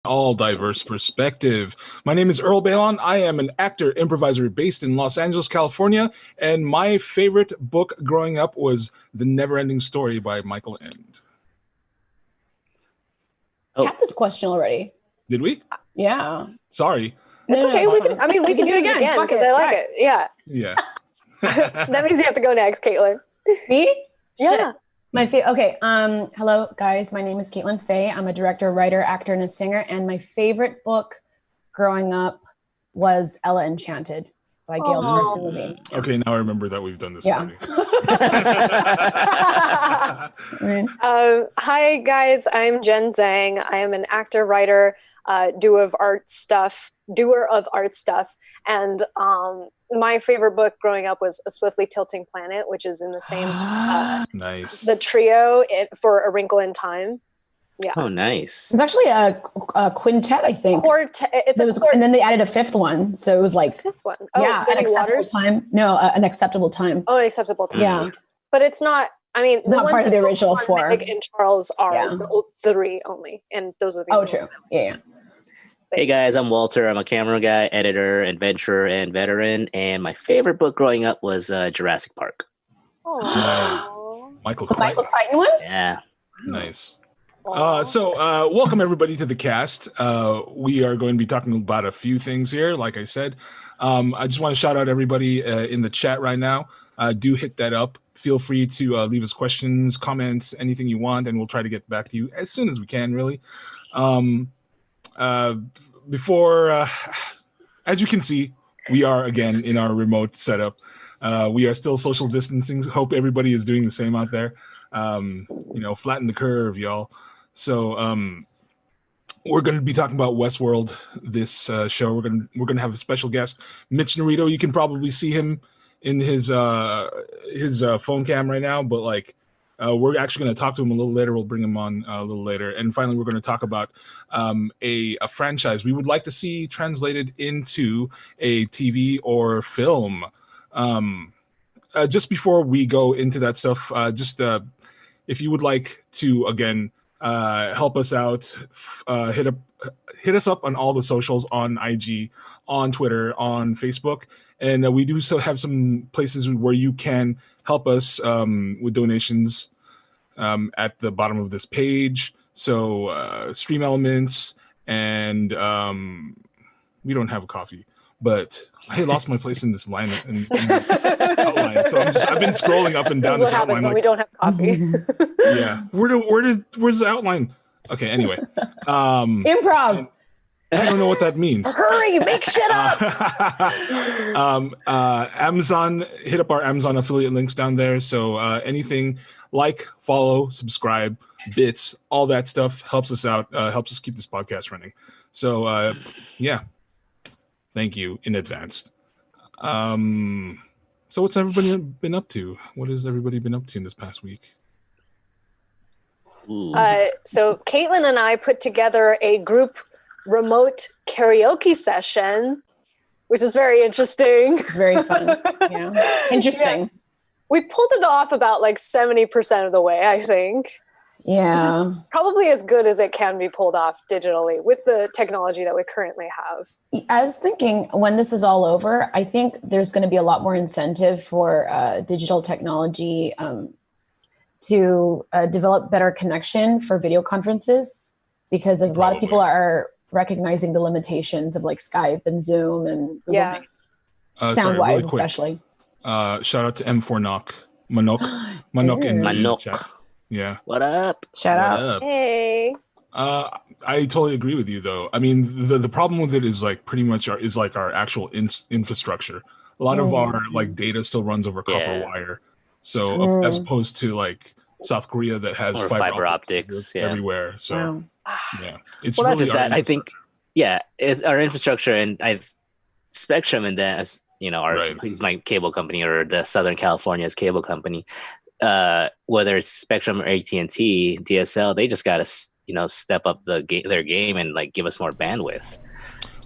all diverse perspective. My name is Earl Balon. I am an actor improviser based in Los Angeles, California, and my favorite book growing up was The Neverending Story by Michael Ende. I had this question already. Did we? Yeah. Sorry. It's okay. We can do it again because I like it. Yeah. Yeah. That means you have to go next, Caitlin. Me? Yeah. Shit. Okay. Hello, guys. My name is Caitlin Faye. I'm a director, writer, actor, and a singer. And my favorite book growing up was Ella Enchanted by Gail Carson Levine. Okay, now I remember that we've done this already. Hi, guys. I'm Jen Zhang. I am an actor, writer, doer of art stuff. And my favorite book growing up was A Swiftly Tilting Planet, which is in the same nice. The trio for A Wrinkle in Time. Yeah. Oh, nice. It was actually a quintet, I think. And then they added a fifth one, so it was like fifth one. Yeah, an acceptable time. No, an acceptable time. Oh, an acceptable time. Yeah, but it's not. I mean, it's not part of the original four. Meg and Charles are the three only, and those are the. Oh, true. Yeah. Hey guys, I'm Walter. I'm a camera guy, editor, adventurer, and veteran. And my favorite book growing up was Jurassic Park. Oh, Michael Crichton one? Yeah. Nice. So welcome everybody to the cast. We are going to be talking about a few things here. Like I said, I just want to shout out everybody in the chat right now. Do hit that up. Feel free to leave us questions, comments, anything you want, and we'll try to get back to you as soon as we can, really. As you can see, we are again in our remote setup. We are still social distancing. Hope everybody is doing the same out there. Flatten the curve, y'all. So we're going to be talking about Westworld this show. We're going to have a special guest, Mitch Narito. You can probably see him in his phone cam right now, but we're actually going to talk to him a little later. We'll bring him on a little later. And finally, we're going to talk about a franchise we would like to see translated into a TV or film. Just before we go into that stuff, if you would like to, again, help us out, hit us up on all the socials, on IG, on Twitter, on Facebook. And we do still have some places where you can help us with donations at the bottom of this page. So Stream Elements, and we don't have a coffee, but I lost my place in this line in outline. So I've been scrolling up and down this outline. When we don't have coffee. Yeah. Where's the outline? Okay. Anyway. Improv. I don't know what that means. Hurry, make shit up. Amazon, hit up our Amazon affiliate links down there. So anything like, follow, subscribe, bits, all that stuff helps us out, helps us keep this podcast running. So yeah, thank you in advance. So what's everybody been up to? What has everybody been up to in this past week? So Caitlin and I put together a group remote karaoke session, which is very interesting. It's very fun. Yeah. Interesting. Yeah. We pulled it off about 70% of the way, I think. Yeah. Probably as good as it can be pulled off digitally with the technology that we currently have. I was thinking when this is all over, I think there's going to be a lot more incentive for digital technology to develop better connection for video conferences, because a lot of people are recognizing the limitations of Skype and Zoom and Google sound-wise, really especially. Shout out to M4 Manok in the chat. Yeah. What up? Shout out. Hey. I totally agree with you, though. I mean, the problem with it is pretty much our actual infrastructure. A lot of our data still runs over copper wire. So as opposed to South Korea that has fiber optics everywhere. So yeah, it's well, really not just that. I think it's our infrastructure, and I've Spectrum, and then as he's my cable company, or the Southern California's cable company. Whether it's Spectrum or AT&T, DSL, they just got to step up their game and give us more bandwidth.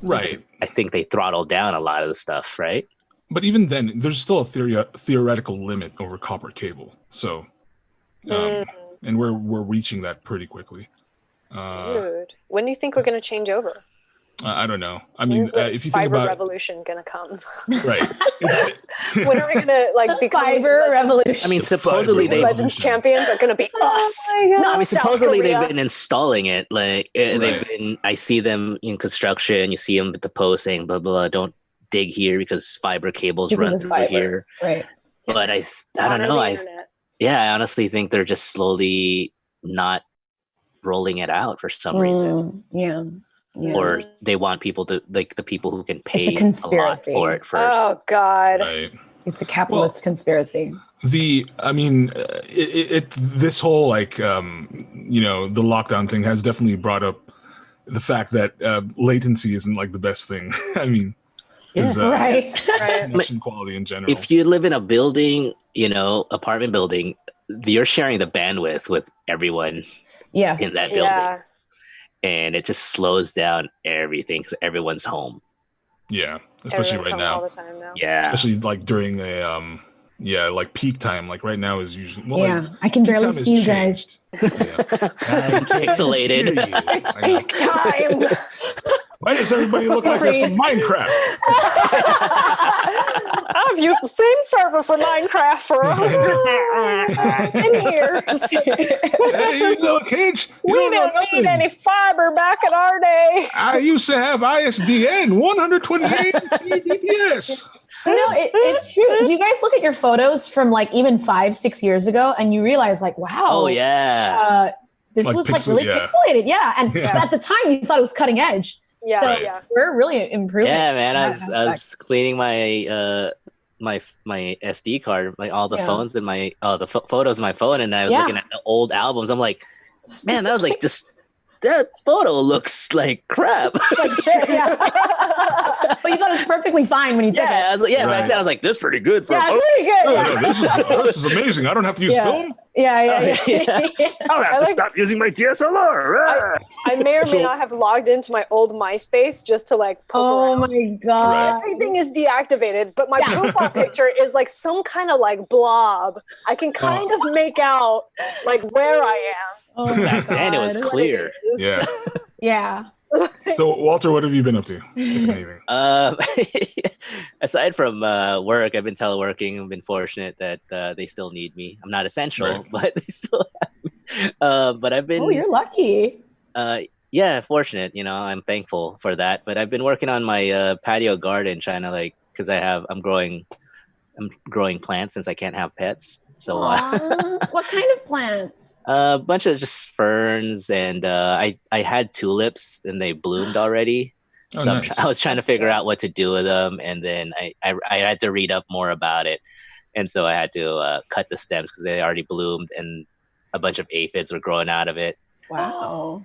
Right. I think they throttled down a lot of the stuff, right? But even then, there's still a theoretical limit over copper cable. So, and we're reaching that pretty quickly. Dude, when do you think we're going to change over? I don't know. I mean, if you think fiber about revolution gonna come, right? when are we gonna like become fiber revolution? I mean, supposedly they Legends champions are gonna be us. No, I mean, supposedly Korea. they've been installing it. Like they've been. I see them in construction. You see them with the post saying blah blah blah. Don't dig here because fiber cables run through here. Right. But I don't know. I honestly think they're just slowly not rolling it out for some reason. Yeah. Or they want people to, like, the people who can pay it's a conspiracy. a lot for it first. Oh God! Right. It's a capitalist conspiracy. I mean, this whole like the lockdown thing has definitely brought up the fact that latency isn't like the best thing. I mean, right. connection quality in general. If you live in a building, apartment building, you're sharing the bandwidth with everyone in that building. Yeah. And it just slows down everything because everyone's home. Yeah, especially right now. All the time now. Yeah, especially like during a like peak time. Like right now is usually I can barely see you guys. Pixelated. It's peak time. Why does everybody look like this from Minecraft? I've used the same server for Minecraft for over 10 years. Hey, you know, Cage. We didn't need any fiber back in our day. I used to have ISDN 128 Mbps. No, it's true. Do you guys look at your photos from like even 5-6 years ago and you realize like, wow. Oh, yeah. This like was like really pixelated. Yeah. And at the time you thought it was cutting edge. Yeah, so we're really improving. Yeah, man. I was cleaning my my SD card, like all the phones in my the photos in my phone, and I was looking at the old albums. I'm like, man, that was like just that photo looks like crap. Like shit, yeah. But you thought it was perfectly fine when you took it. I was like, back then I was like, this is pretty good. Pretty good. No, this is amazing. I don't have to use film. Yeah. I'll have to stop using my DSLR. I may or may not have logged into my old MySpace just to like poke around. My God. Everything is deactivated, but my profile picture is like some kind of like blob. I can kind of make out like where I am. Oh my God. And it was clear. Yeah. So, Walter, what have you been up to, if anything? Aside from work, I've been teleworking. I've been fortunate that they still need me. I'm not essential, but they still have me. But I've been... Oh, you're lucky. Yeah, fortunate. I'm thankful for that. But I've been working on my patio garden, trying to because I'm growing plants since I can't have pets. So what kind of plants? A bunch of just ferns, and I had tulips and they bloomed already. So nice. I was trying to figure out what to do with them, and then I had to read up more about it, and so I had to cut the stems because they already bloomed and a bunch of aphids were growing out of it. Wow.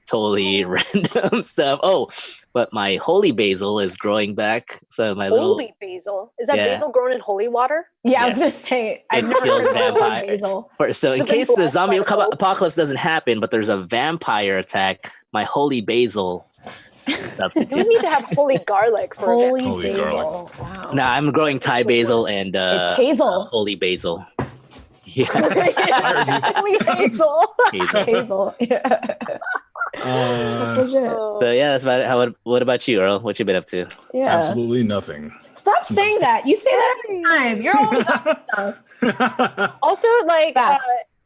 Totally random stuff. Oh, but my holy basil is growing back. So my holy basil, is that basil grown in holy water? Yeah, I was gonna say it kills vampire basil. So in case the zombie apocalypse doesn't happen, but there's a vampire attack, my holy basil substitute. We need to have holy garlic for holy basil. Wow. Nah, I'm growing Thai basil and it's Hazel. Holy basil. Yeah. Holy Hazel. Hazel. Yeah. That's legit. So yeah, that's about it. What about you, Earl? What you been up to? Yeah, absolutely nothing. Stop saying that. You say that every time. You're always up to stuff. Also,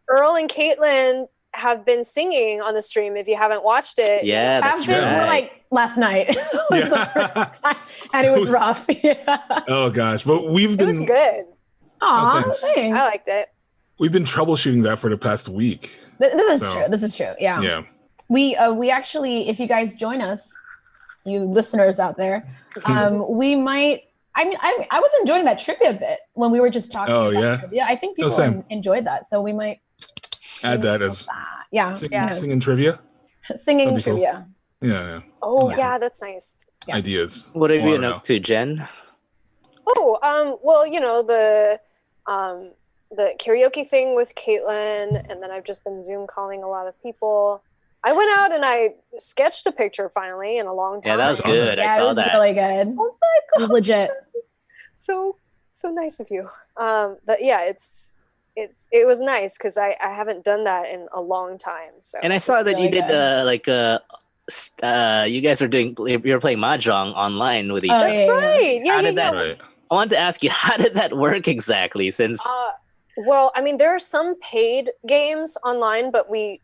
Earl and Caitlin have been singing on the stream. If you haven't watched it, that's right. We're like last night was the first time, and it was rough. Oh gosh, but it was good. Aw, thanks. I liked it. We've been troubleshooting that for the past week. This is true. This is true. Yeah. Yeah. We actually, if you guys join us, you listeners out there, we might. I mean, I was enjoying that trivia bit when we were just talking. Oh about trivia. I think people enjoyed that, so we might add that as singing trivia. Singing trivia. Cool. Yeah. Oh yeah, that's nice. Ideas. What have you been up to, Jen? Oh, well, the karaoke thing with Caitlin, and then I've just been Zoom calling a lot of people. I went out and I sketched a picture finally in a long time. Yeah, that was good. I saw it was that. Really good. Oh my God. It was legit. So nice of you. But yeah, it's it was nice because I haven't done that in a long time. So And I saw that you did you guys were you're playing mahjong online with each other. That's right. Yeah, Right. I wanted to ask you, how did that work exactly? Since well, I mean, there are some paid games online, but we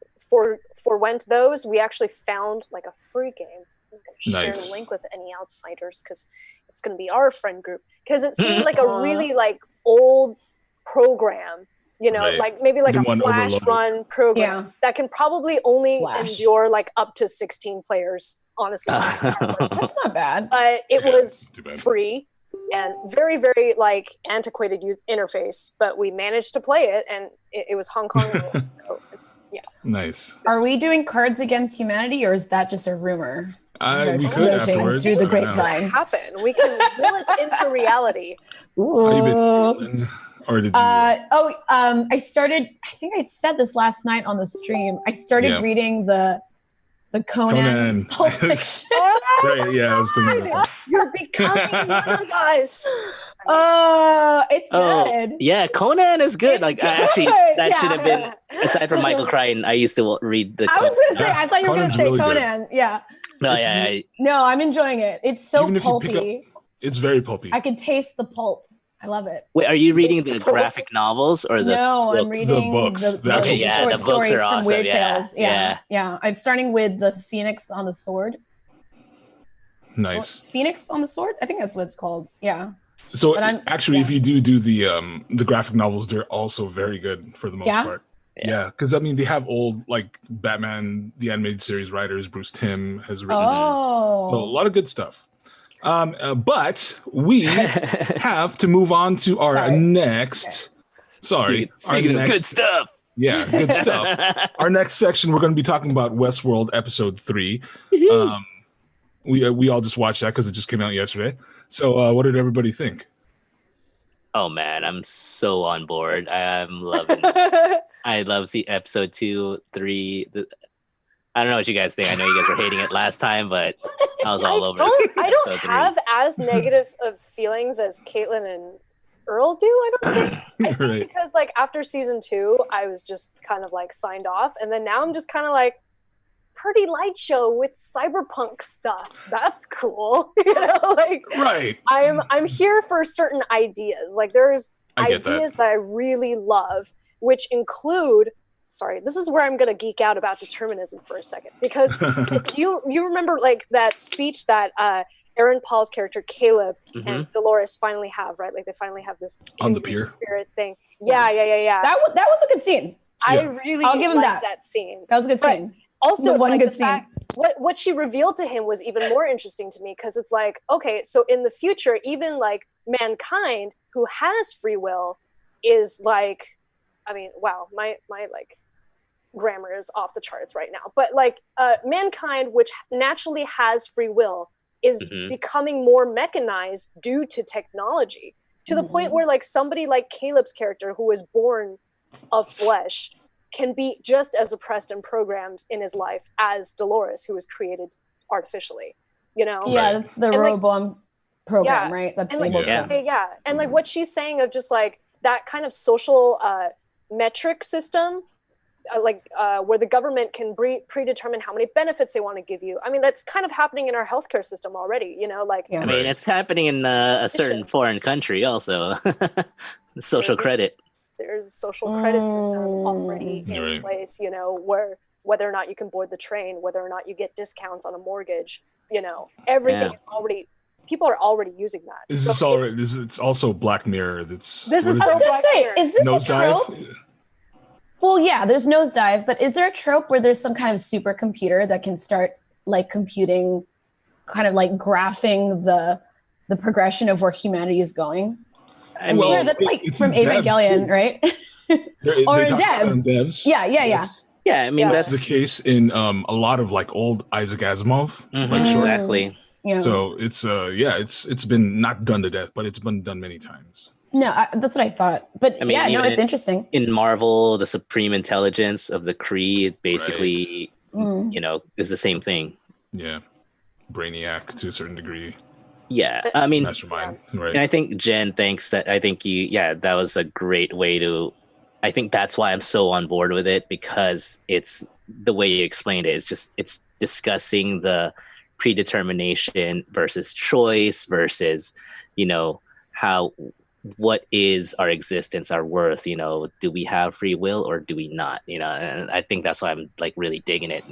forwent those. We actually found like a free game. I'm going to share the link with any outsiders because it's going to be our friend group. Because it seemed like a really like old program, you know, like maybe like a flash run program that can probably only endure like up to 16 players. Honestly, that's not bad. But it was free. And very, very like antiquated interface, but we managed to play it, and it was Hong Kong rules. So it's nice. Are we doing Cards Against Humanity, or is that just a rumor? We could afterwards. Through the grapevine. Happen. We can will it into reality. Or did you? I started. I think I said this last night on the stream. I started reading the Conan. Pulp Fiction. Right, yeah, I was thinking about that. You're becoming one of us. It's good. Yeah, Conan is good. That should have been, aside from Michael Crichton, I used to read the I was going to say, I thought you were going to say really Conan. Good. Yeah. No, I'm enjoying it. It's so pulpy. It's very pulpy. I can taste the pulp. I love it. Wait, are you reading the graphic novels or the No, books? I'm reading the books. The short stories from Weird Tales. Yeah. I'm starting with the Phoenix on the Sword. Nice. Phoenix on the Sword? I think that's what it's called. Yeah. So actually, if you do the graphic novels, they're also very good for the most part. Yeah, because I mean, they have old like Batman, the animated series writers. Bruce Timm has written so a lot of good stuff. But we have to move on to our next. Speaking of good stuff. Yeah, good stuff. Our next section, we're going to be talking about Westworld episode 3. We all just watched that because it just came out yesterday. So, what did everybody think? Oh man, I'm so on board. I'm loving it. I love episode 2, 3. I don't know what you guys think. I know you guys were hating it last time, but I was all over it. I don't have as negative of feelings as Caitlin and Earl do, I don't think. I think because like after season 2, I was just kind of like signed off. And then now I'm just kind of like, pretty light show with cyberpunk stuff. That's cool. You know, like I'm here for certain ideas. Like there's ideas that I really love, which include this is where I'm going to geek out about determinism for a second, because you remember like that speech that Aaron Paul's character Caleb and Dolores finally have, right? Like they finally have this on the pier spirit thing. Yeah. That was a good scene. I really I'll give him that scene. That was a good scene. Also, one good scene. What she revealed to him was even more interesting to me, because it's like, okay, so in the future, even like mankind who has free will is like, I mean, wow, my like grammar is off the charts right now. But like mankind, which naturally has free will, is becoming more mechanized due to technology, to the point where like somebody like Caleb's character, who was born of flesh, can be just as oppressed and programmed in his life as Dolores, who was created artificially, you know? Yeah, that's the Roboam program, right? That's and and like what she's saying of just like that kind of social metric system, where the government can predetermine how many benefits they want to give you. I mean, that's kind of happening in our healthcare system already, you know, like. I mean, it's happening in a certain foreign country also. Social credit. There's a social credit system already in place, you know, where whether or not you can board the train, whether or not you get discounts on a mortgage, you know, everything people are already using that. It's also Black Mirror. This is so Black Mirror. Is this a trope? Well, yeah, there's Nosedive, but is there a trope where there's some kind of supercomputer that can start like computing, kind of like graphing the progression of where humanity is going? I swear that's like from Evangelion, right? Or in devs. Yeah. Yeah, I mean that's the case in a lot of like old Isaac Asimov, like shorts. Exactly. Yeah. So it's it's been not done to death, but it's been done many times. No, that's what I thought. But I mean, it's interesting. In Marvel, the Supreme Intelligence of the Kree basically, you know, is the same thing. Yeah, Brainiac to a certain degree. Yeah, I mean, Mastermind, right? And I think Jen thinks that. I think that was a great way to I think that's why I'm so on board with it, because it's the way you explained it. It's discussing the predetermination versus choice versus, what is our existence, our worth, do we have free will or do we not? And I think that's why I'm like really digging it.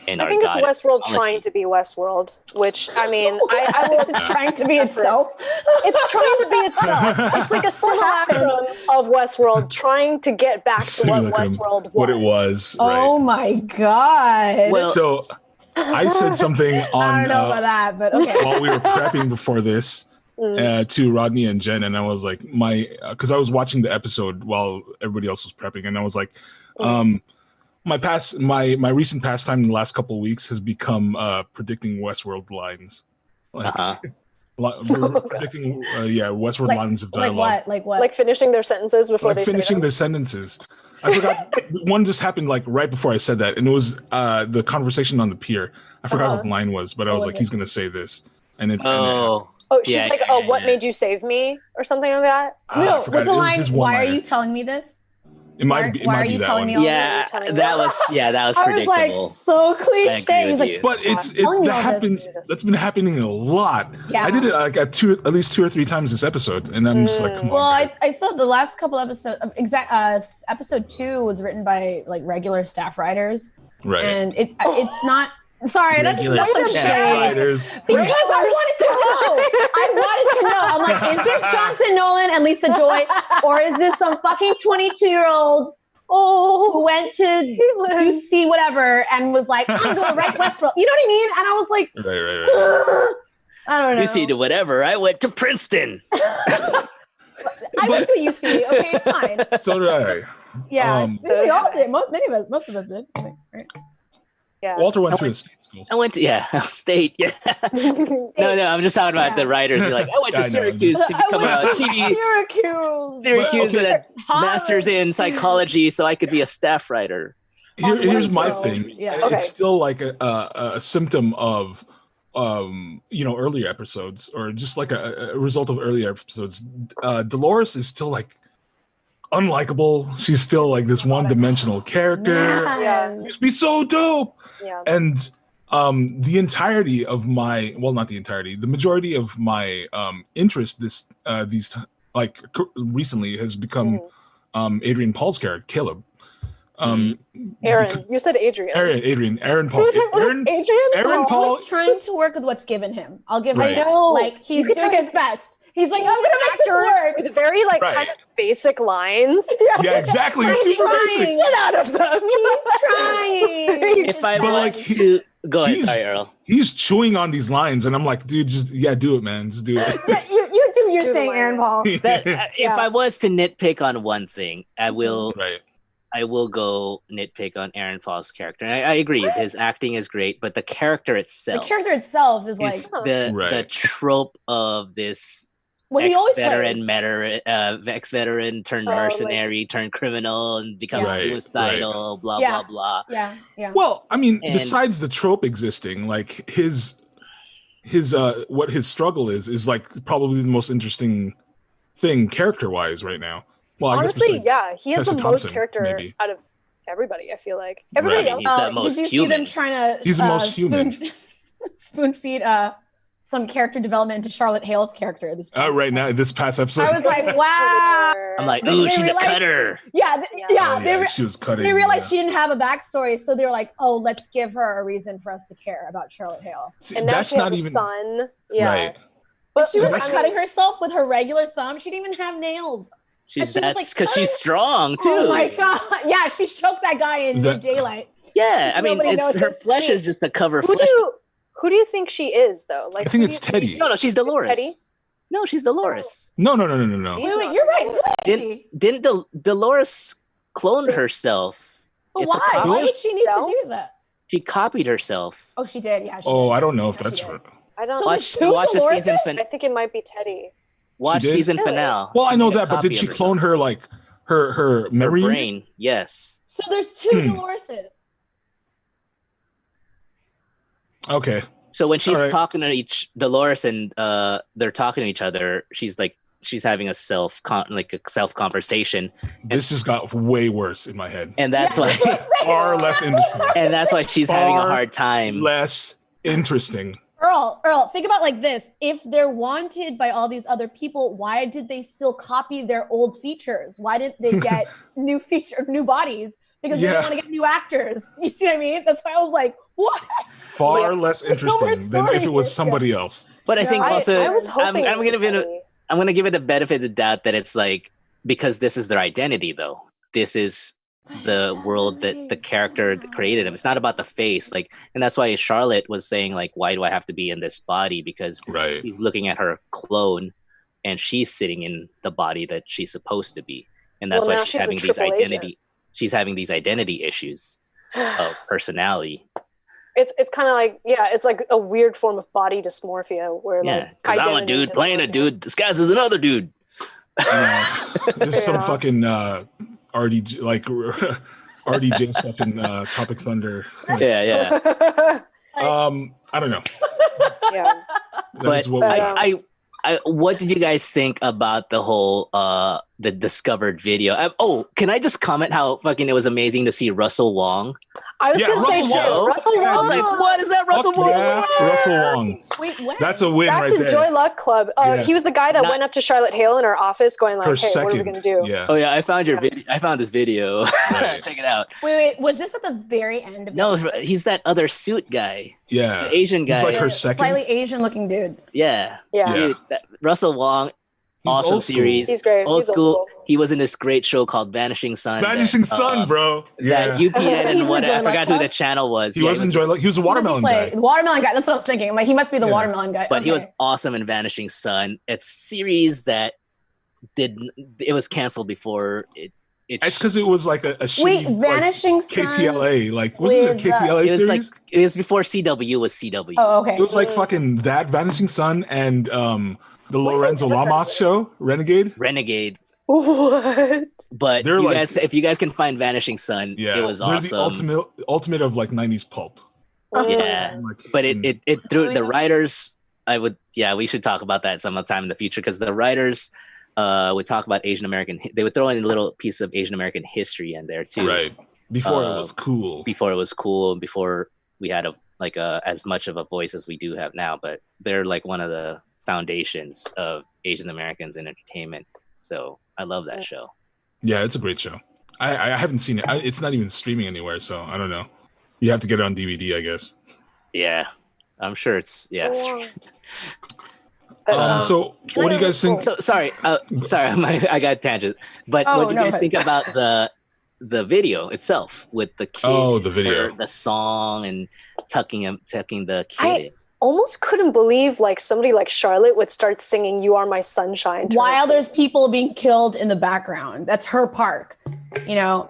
And I think it's Westworld trying to be Westworld, which I mean, I will trying to be itself. It's trying to be itself. It's like a simulacrum of Westworld trying to get back to what Westworld was. What it was. Oh my god. Well, so I said something on. I don't know about that, but okay. While we were prepping before this. To Rodney and Jen, and I was like, because I was watching the episode while everybody else was prepping, and I was like, my recent pastime in the last couple of weeks has become predicting Westworld lines, predicting Westworld lines of dialogue. Like what? Like finishing their sentences before they finishing their sentences. I forgot one just happened like right before I said that, and it was the conversation on the pier. I forgot what the line was, but I was like, he's gonna say this, and it. Oh, she's what made you save me? Or something like that? No, was the line, why are you telling me this? It might be that one. That was predictable. I was like, so cliche. He's like, but that happens. That's been happening a lot. Yeah. I did it like at least 2 or 3 times this episode, and I'm just like, come on. Well, I saw the last couple episodes. Episode 2 was written by like regular staff writers, right? And it's not. Sorry, that's such a shame. Because I wanted to know. I'm like, is this Jonathan Nolan and Lisa Joy, or is this some fucking 22-year-old who went to UC whatever and was like, I'm gonna write Westworld? You know what I mean? And I was like, I don't know. UC to whatever. I went to Princeton. I went to UC. Okay, it's fine. So did I. Yeah, we all did. Most of us did. Right? Yeah. Walter went to a state school. I went to state. Yeah. No, I'm just talking about the writers. You're like, I went to Syracuse to become a TV. Syracuse with a master's in psychology, so I could be a staff writer. Here's my thing. Yeah. Okay. It's still like a symptom of earlier episodes, or just like a result of earlier episodes. Dolores is still like unlikable. She's still like this one-dimensional character. Yeah. Used to be so dope. Yeah. And the entirety of my, well, not the entirety, the majority of my interest recently has become Adrian Paul's character, Caleb. Aaron, you said Adrian. Aaron Paul. Aaron Paul is trying to work with what's given him. I'll give him. I know. Like he's doing his best. He's like, I'm gonna make this work with very kind of basic lines. Yeah, exactly. He's trying. Get out of them. He's trying. If I was to go ahead, sorry, Earl. He's chewing on these lines, and I'm like, dude, just do it, man. Just do it. Yeah, you do your thing, Aaron Paul. If I was to nitpick on one thing, I will. Right. I will go nitpick on Aaron Paul's character. And I agree, his acting is great, but the character itself. The character itself is like the trope of this. What he always ex-veteran turned mercenary, turned criminal, and becomes suicidal, blah, blah, blah. Yeah. Well, I mean, besides the trope existing, like his what his struggle is like probably the most interesting thing character-wise right now. Well, honestly, he has the most character out of everybody, I feel like. Everybody else. He's the most did you human. See them trying to he's the most human. spoon feed some character development into Charlotte Hale's character this past episode. I was like, wow. I'm like, ooh, she's a cutter. She was cutting. They realized she didn't have a backstory, so they were like, oh, let's give her a reason for us to care about Charlotte Hale. And now she has a son. Yeah. Right. But she was cutting herself with her regular thumb. She didn't even have nails. That's because she's strong too. Oh my god! Yeah, she choked that guy in daylight. Yeah, I mean, her flesh is just a cover. Who do you think she is, though? Like, I think it's Teddy. No, she's Dolores. Teddy? No, she's Dolores. No. Wait, you're right. Didn't Dolores clone herself? But why? Why did she need to do that? She copied herself. Oh, she did. Yeah. I don't know if that's right. I don't. Watch the season finale. I think it might be Teddy. Watch season finale. Well, I know that, but did she clone her like her memory? Her brain, yes. So there's 2 Doloreses. Okay. So when she's talking to Dolores and they're talking to each other, she's like she's having a self conversation. This just got way worse in my head. And that's why far less interesting. And that's why she's having a hard time. Less interesting. Earl, think about like this. If they're wanted by all these other people, why did they still copy their old features? Why didn't they get new bodies? Because they didn't want to get new actors. You see what I mean? That's why I was like, what? Far less interesting than if it was somebody else. But I think also I was hoping I'm going to give it the benefit of the doubt that it's like, because this is their identity though. This is the world that the character created him. It's not about the face, like, and that's why Charlotte was saying like, why do I have to be in this body? Because he's looking at her clone and she's sitting in the body that she's supposed to be, and that's why she's having these identity issues of personality. It's kind of like, it's like a weird form of body dysmorphia where because I'm a dude playing a dude disguised as another dude. This is some fucking RDJ, like RDJ stuff in Tropic Thunder. Yeah. I don't know. Yeah. But what did you guys think about the whole the discovered video? Can I just comment how fucking it was amazing to see Russell Wong? I was gonna say too. Russell Wong. I was like, what is that, Russell Wong? Yeah, Russell Wong. Wait, when? That's a win Back right there. to Joy Luck Club. He was the guy that went up to Charlotte Hale in her office, going like, "Hey, what are we gonna do?" Yeah. Oh yeah, I found your video. I found this video. Right. Check it out. Wait, was this at the very end of No, he's that other suit guy. Yeah. The Asian guy. He's like her second. slightly Asian looking dude. Yeah. Dude, Russell Wong. Awesome series. He's great. Old school. He was in this great show called Vanishing Sun. Vanishing Sun, bro. That UPN and what I forgot who the Club? channel was. He was in Joy Luck. He was a watermelon guy. The watermelon guy. That's what I was thinking. I'm like, he must be the watermelon guy. But he was awesome in Vanishing Sun. It's a series that it was canceled before it. It's because it was like a shitty, Vanishing Sun. KTLA, like wasn't it a KTLA it was series? like it was before CW was CW. Oh, okay. It was like fucking that Vanishing Sun and the Lorenzo Lamas show, Renegade. What? But if you guys can find Vanishing Sun, it was awesome. They're the ultimate of like 90s pulp. Yeah, but it threw the writers. We should talk about that sometime in the future, because the writers would talk about Asian American. They would throw in a little piece of Asian American history in there too. Right. Before it was cool. Before we had as much of a voice as we do have now. But they're like one of the foundations of Asian Americans in entertainment. So I love that show. Yeah, it's a great show. I haven't seen it. It's not even streaming anywhere, so I don't know. You have to get it on DVD, I guess. Yeah, I'm sure it's So what do you guys think? Sorry, I got a tangent. But what do you guys think about the video itself with the kid? The video, the song, and tucking the kid in? Almost couldn't believe like somebody like Charlotte would start singing "You Are My Sunshine" while there's people being killed in the background. That's her park, you know.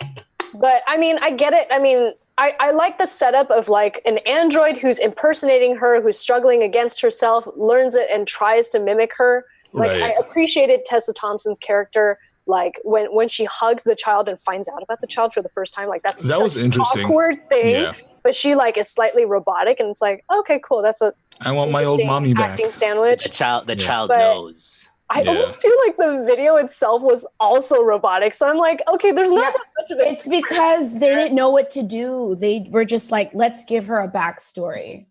But I mean, I get it. I mean, I like the setup of like an android who's impersonating her, who's struggling against herself, learns it and tries to mimic her. Like I appreciated Tessa Thompson's character. Like when she hugs the child and finds out about the child for the first time, like that was interesting. Awkward thing. Yeah. But she like is slightly robotic, and it's like, okay, cool. That's I want my old mommy back. Acting sandwich. The child knows. I almost feel like the video itself was also robotic. So I'm like, okay, there's not that much of it. It's because they didn't know what to do. They were just like, let's give her a backstory.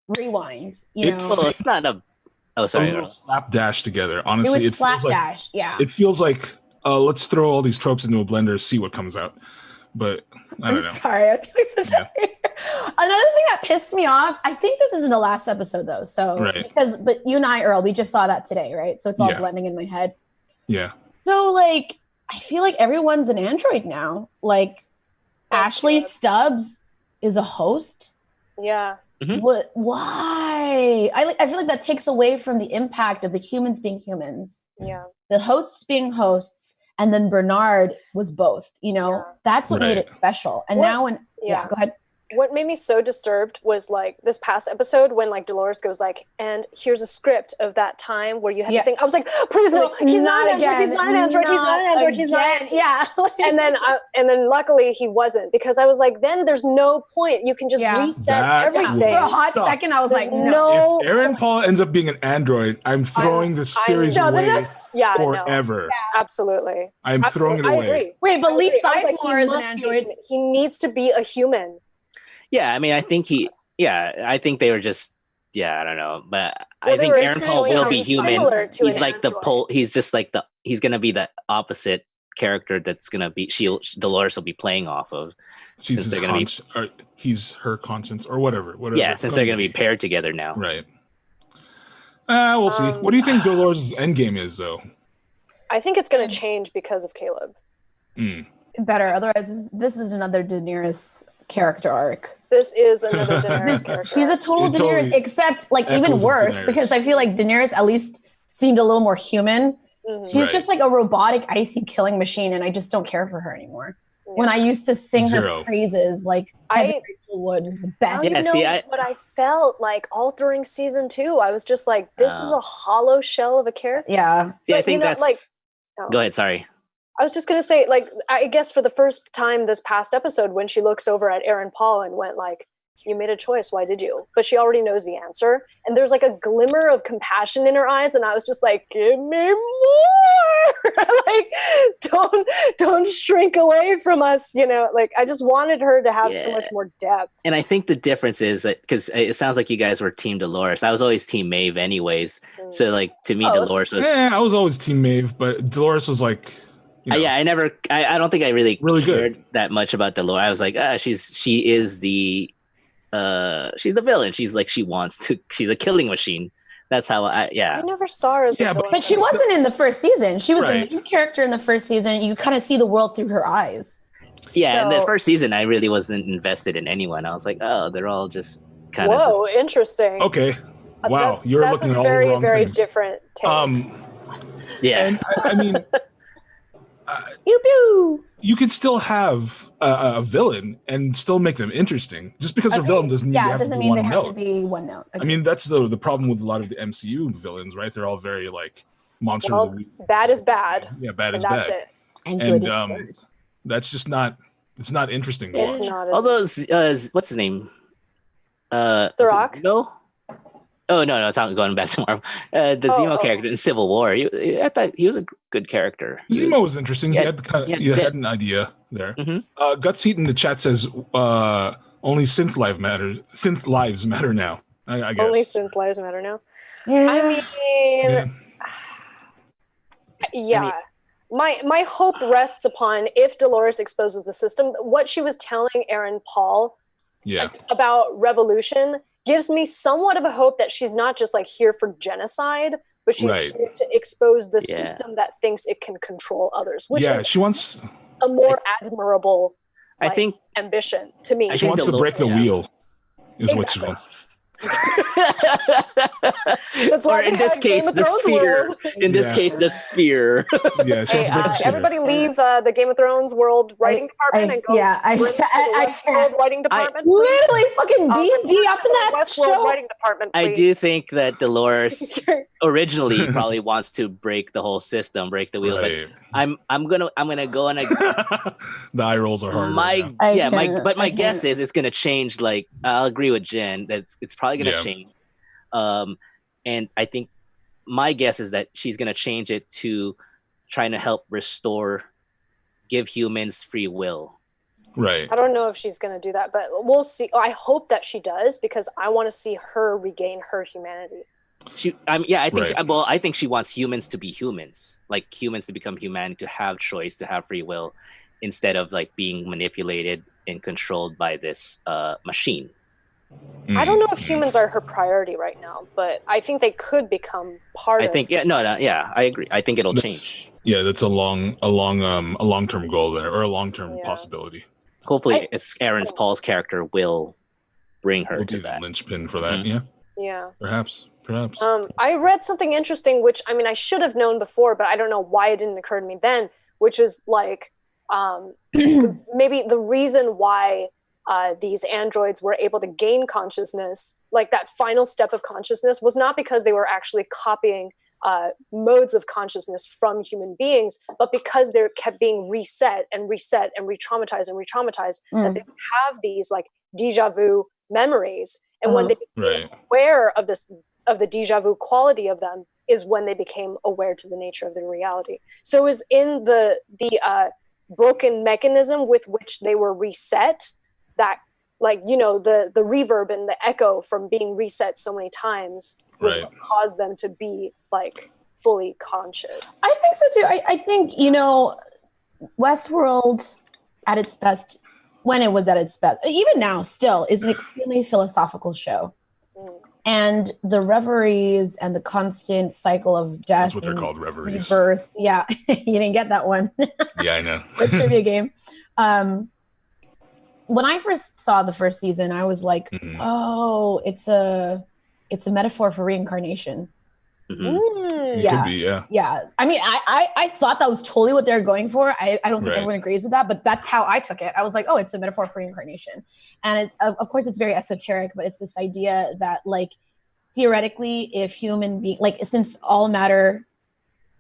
Rewind. Well, it's not a. Oh, sorry. A little slapdash together. Honestly, it was slapdash. Yeah. It feels like let's throw all these tropes into a blender, see what comes out. But I don't know. Sorry, I'm feeling such a Another thing that pissed me off, I think this is in the last episode though. So but you and I, Earl, we just saw that today, right? So it's all blending in my head. Yeah. So like I feel like everyone's an android now. Like Ashley Stubbs is a host. Yeah. Mm-hmm. What? Why? I feel like that takes away from the impact of the humans being humans. Yeah. The hosts being hosts. And then Bernard was both, that's what made it special. And now go ahead. what made me so disturbed was like this past episode when like Dolores goes like, and here's a script of that time where you had to think. I was like, please no, he's not an android. He's not an android. He's not an android. He's not. Yeah. and then luckily he wasn't, because I was like, then there's no point. You can just reset everything. For a hot second, I was like, no. If Aaron Paul ends up being an android, I'm throwing this series away forever. Yeah, absolutely. I'm throwing it away. I agree. Wait, but Lee Sizemore is an android. He needs to be a human. Yeah, I mean, I think I think they were just, I don't know, but I think Aaron Paul will be human. He's like he's gonna be the opposite character that's gonna be Dolores will be playing off of. He's her conscience or whatever. Yeah, since they're gonna be paired together now. Right. We'll see. What do you think Dolores' endgame is, though? I think it's gonna change because of Caleb. Better. Otherwise, this is another Daenerys character arc. This is another Daenerys character. She's a total Daenerys, except like even worse, because I feel like Daenerys at least seemed a little more human. She's just like a robotic icy killing machine, and I just don't care for her anymore. When I used to sing her praises, like Rachel Wood was the best. I don't know what I felt like all during season 2. I was just like, this is a hollow shell of a character. Yeah. But, I think that's go ahead, sorry. I was just going to say, like, I guess for the first time this past episode, when she looks over at Aaron Paul and went like, you made a choice, why did you? But she already knows the answer. And there's like a glimmer of compassion in her eyes. And I was just like, give me more. Like, don't shrink away from us. You know, like I just wanted her to have so much more depth. And I think the difference is that, because it sounds like you guys were team Dolores. I was always team Maeve anyways. So like, to me, Dolores was... Yeah, I was always team Maeve, but Dolores was like... You know, I don't think I really cared good. that much about Dolores. I was like, she is the villain. She's like, she's a killing machine. That's how I never saw her as the villain. But she wasn't in the first season. She was a new character in the first season. You kind of see the world through her eyes. Yeah, in the first season, I really wasn't invested in anyone. I was like, oh, they're all just kind of... Whoa, interesting. Okay. Wow, you're looking at all the wrong things. That's a very, very different take. Yeah. And I mean... Pew pew. You can still have a villain and still make them interesting. Just because they're villain doesn't mean they have to be one note. Okay. I mean, that's the problem with a lot of the MCU villains, right? They're all very like monster. Well, bad is bad. Yeah, bad is that's bad. It. And good is good. That's just not. It's not interesting. It's not. Although, what's his name? The Rock. No. Oh no, it's not going back tomorrow. The Zemo character in Civil War. I thought he was a good character. Zemo was interesting. He had an idea there. Guts Heat in the chat says only synth lives matter now. I guess only synth lives matter now. Yeah. My hope rests upon if Dolores exposes the system. What she was telling Aaron Paul about revolution gives me somewhat of a hope that she's not just like here for genocide, but she's here to expose the system that thinks it can control others, which is she wants a more admirable ambition to me. She wants to break the wheel is what she wants. That's why in this case the sphere. In this case, the sphere. Yeah, she wants to break the sphere. Everybody leave the Game of Thrones world writing department and go to the Westworld writing department. Literally fucking D&D up in that Westworld show. writing department. Please. I do think that Dolores originally probably wants to break the whole system, break the wheel. But I'm gonna go on a. The eye rolls are hard. My guess is it's gonna change. Like I'll agree with Jen that it's probably gonna change. And I think my guess is that she's gonna change it to trying to help give humans free will. Right. I don't know if she's gonna do that, but we'll see. I hope that she does because I want to see her regain her humanity. I think she wants humans to be humans, like humans to become human, to have choice, to have free will, instead of like being manipulated and controlled by this machine. I don't know if humans are her priority right now, but I think they could become part of. I think I agree. I think it'll change. Yeah, that's a long-term goal there, or a long-term possibility. Hopefully, it's Aaron Paul's character will bring her to that. The linchpin for that. Mm-hmm. Yeah. Perhaps. I read something interesting, which I mean I should have known before, but I don't know why it didn't occur to me then. Which is like maybe the reason why these androids were able to gain consciousness, like that final step of consciousness was not because they were actually copying modes of consciousness from human beings, but because they kept being reset and re-traumatized that they have these like deja vu memories. And when they became aware of the deja vu quality of them is when they became aware to the nature of their reality. So it was in the broken mechanism with which they were reset, that like, you know, the reverb and the echo from being reset so many times was what caused them to be like fully conscious. I think so too. I think, you know, Westworld at its best, when it was at its best, even now still, is an extremely philosophical show. And the reveries and the constant cycle of death. That's what they're called, reveries. Rebirth. Yeah, you didn't get that one. Yeah, I know. The trivia game. When I first saw the first season, I was like, oh, it's a metaphor for reincarnation. It could be, yeah. Yeah. I mean, I thought that was totally what they're going for. I don't think everyone agrees with that, but that's how I took it. I was like, oh, it's a metaphor for reincarnation. And of course, it's very esoteric, but it's this idea that, like, theoretically, if human being, like, since all matter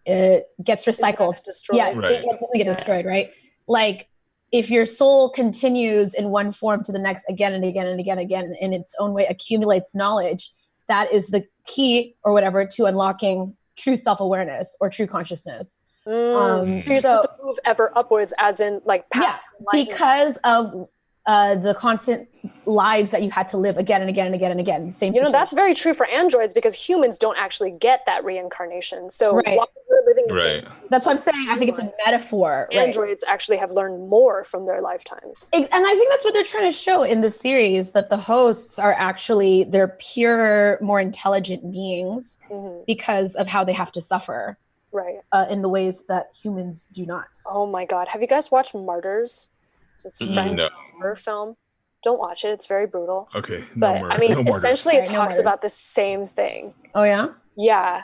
gets recycled, it doesn't get destroyed, right? Like, if your soul continues in one form to the next again and again and again and again in its own way, accumulates knowledge, that is the key or whatever to unlocking true self-awareness or true consciousness. So you're supposed to move ever upwards, as in like path. Yeah, because of the constant lives that you had to live again and again and again and again. Same. You know, that's very true for androids, because humans don't actually get that reincarnation. So while we're living the same, that's what I'm saying. I think it's a metaphor. Androids actually have learned more from their lifetimes. And I think that's what they're trying to show in the series, that the hosts are actually, they're pure, more intelligent beings because of how they have to suffer. In the ways that humans do not. Oh my God. Have you guys watched Martyrs? It's a French horror film. Don't watch it. It's very brutal. Okay. But I mean, essentially it talks about the same thing. Oh yeah? Yeah.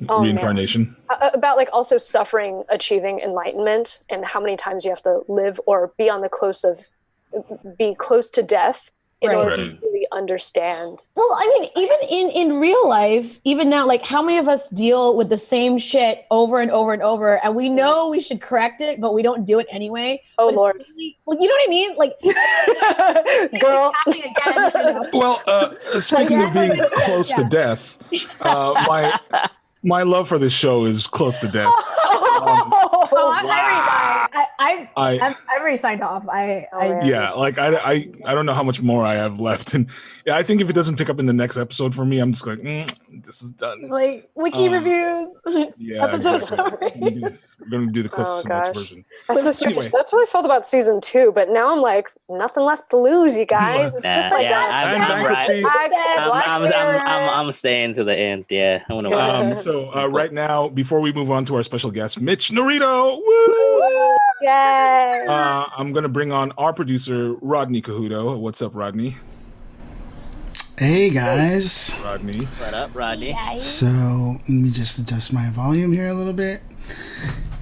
Reincarnation. About like also suffering, achieving enlightenment, and how many times you have to live or be close to death in order to really understand. Well, I mean, even in real life, even now, like, how many of us deal with the same shit over and over and over, and we know we should correct it, but we don't do it anyway? Oh, Lord. Really, well, you know what I mean? Like, girl. Again, you know? Well, speaking of being close to death, my love for this show is close to death. I've already signed off. I don't know how much more I have left, and I think if it doesn't pick up in the next episode for me, I'm just like, this is done. It's like wiki reviews. Yeah, we're gonna do the Cliff Notes version. That's so strange. Anyway. That's what I felt about season 2, but now I'm like, nothing left to lose, you guys. It's just like I'm staying to the end. Yeah, I want to. So right now, before we move on to our special guest, Mitch Narito. Woo! Yay! I'm gonna bring on our producer, Rodney Cahuto. What's up, Rodney? Hey guys. Rodney. What up, Rodney? Hey, so let me just adjust my volume here a little bit.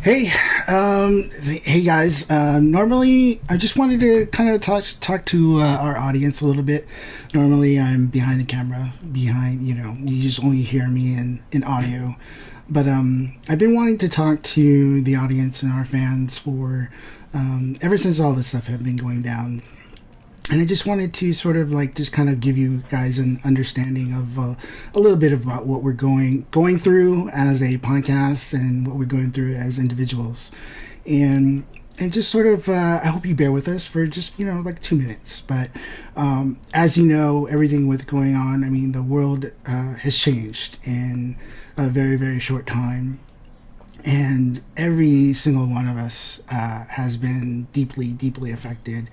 Hey, hey guys. Normally, I just wanted to kind of talk to our audience a little bit. Normally, I'm behind the camera, you just only hear me in audio. But I've been wanting to talk to the audience and our fans for ever since all this stuff had been going down. And I just wanted to sort of like just kind of give you guys an understanding of a little bit about what we're going through as a podcast and what we're going through as individuals. And just sort of, I hope you bear with us for just, like 2 minutes. But as you know, everything with going on, I mean, the world has changed in a very, very short time. And every single one of us has been deeply, deeply affected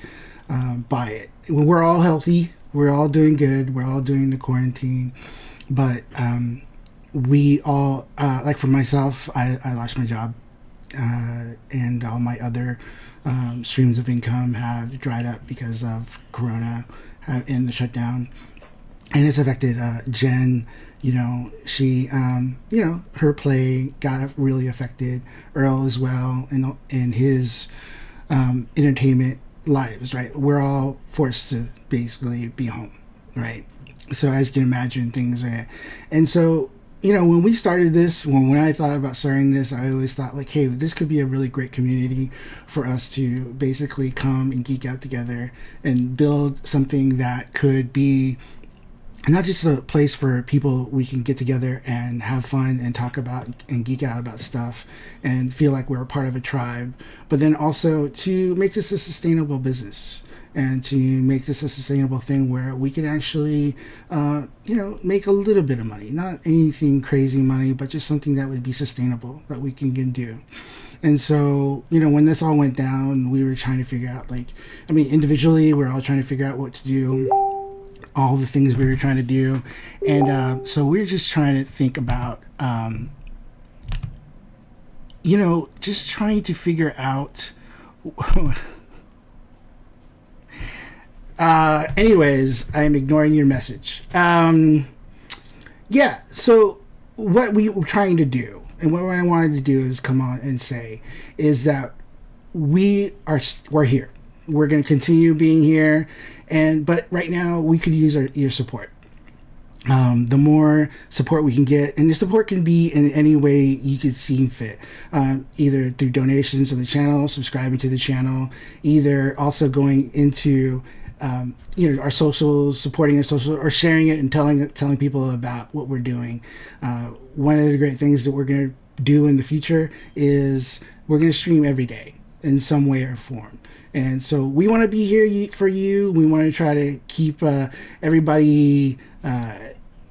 by it. We're all healthy. We're all doing good. We're all doing the quarantine. But we all, like for myself, I lost my job. And all my other streams of income have dried up because of Corona and the shutdown. And it's affected Jen. She, her play got really affected. Earl as well, and his entertainment lives, right? We're all forced to basically be home, right? So as you can imagine, things are, and so, you know, when we started this, when I thought about starting this, I always thought like, hey, this could be a really great community for us to basically come and geek out together and build something that could be not just a place for people we can get together and have fun and talk about and geek out about stuff and feel like we're a part of a tribe, but then also to make this a sustainable business and to make this a sustainable thing where we can actually, you know, make a little bit of money, not anything crazy money, but just something that would be sustainable that we can do. And so, you know, when this all went down, we were trying to figure out, like, I mean, individually, we're all trying to figure out what to do, all the things we were trying to do. And so we're just trying to think about, you know, just trying to figure out... anyways, I'm ignoring your message. Yeah, so what we were trying to do, and what I wanted to do is come on and say, is that we're here. We're going to continue being here, but right now we could use your support. The more support we can get, and the support can be in any way you could see fit, either through donations to the channel, subscribing to the channel, either also going into you know, our socials, supporting our socials, or sharing it and telling people about what we're doing. One of the great things that we're going to do in the future is we're going to stream every day in some way or form. And so we want to be here for you. We want to try to keep everybody,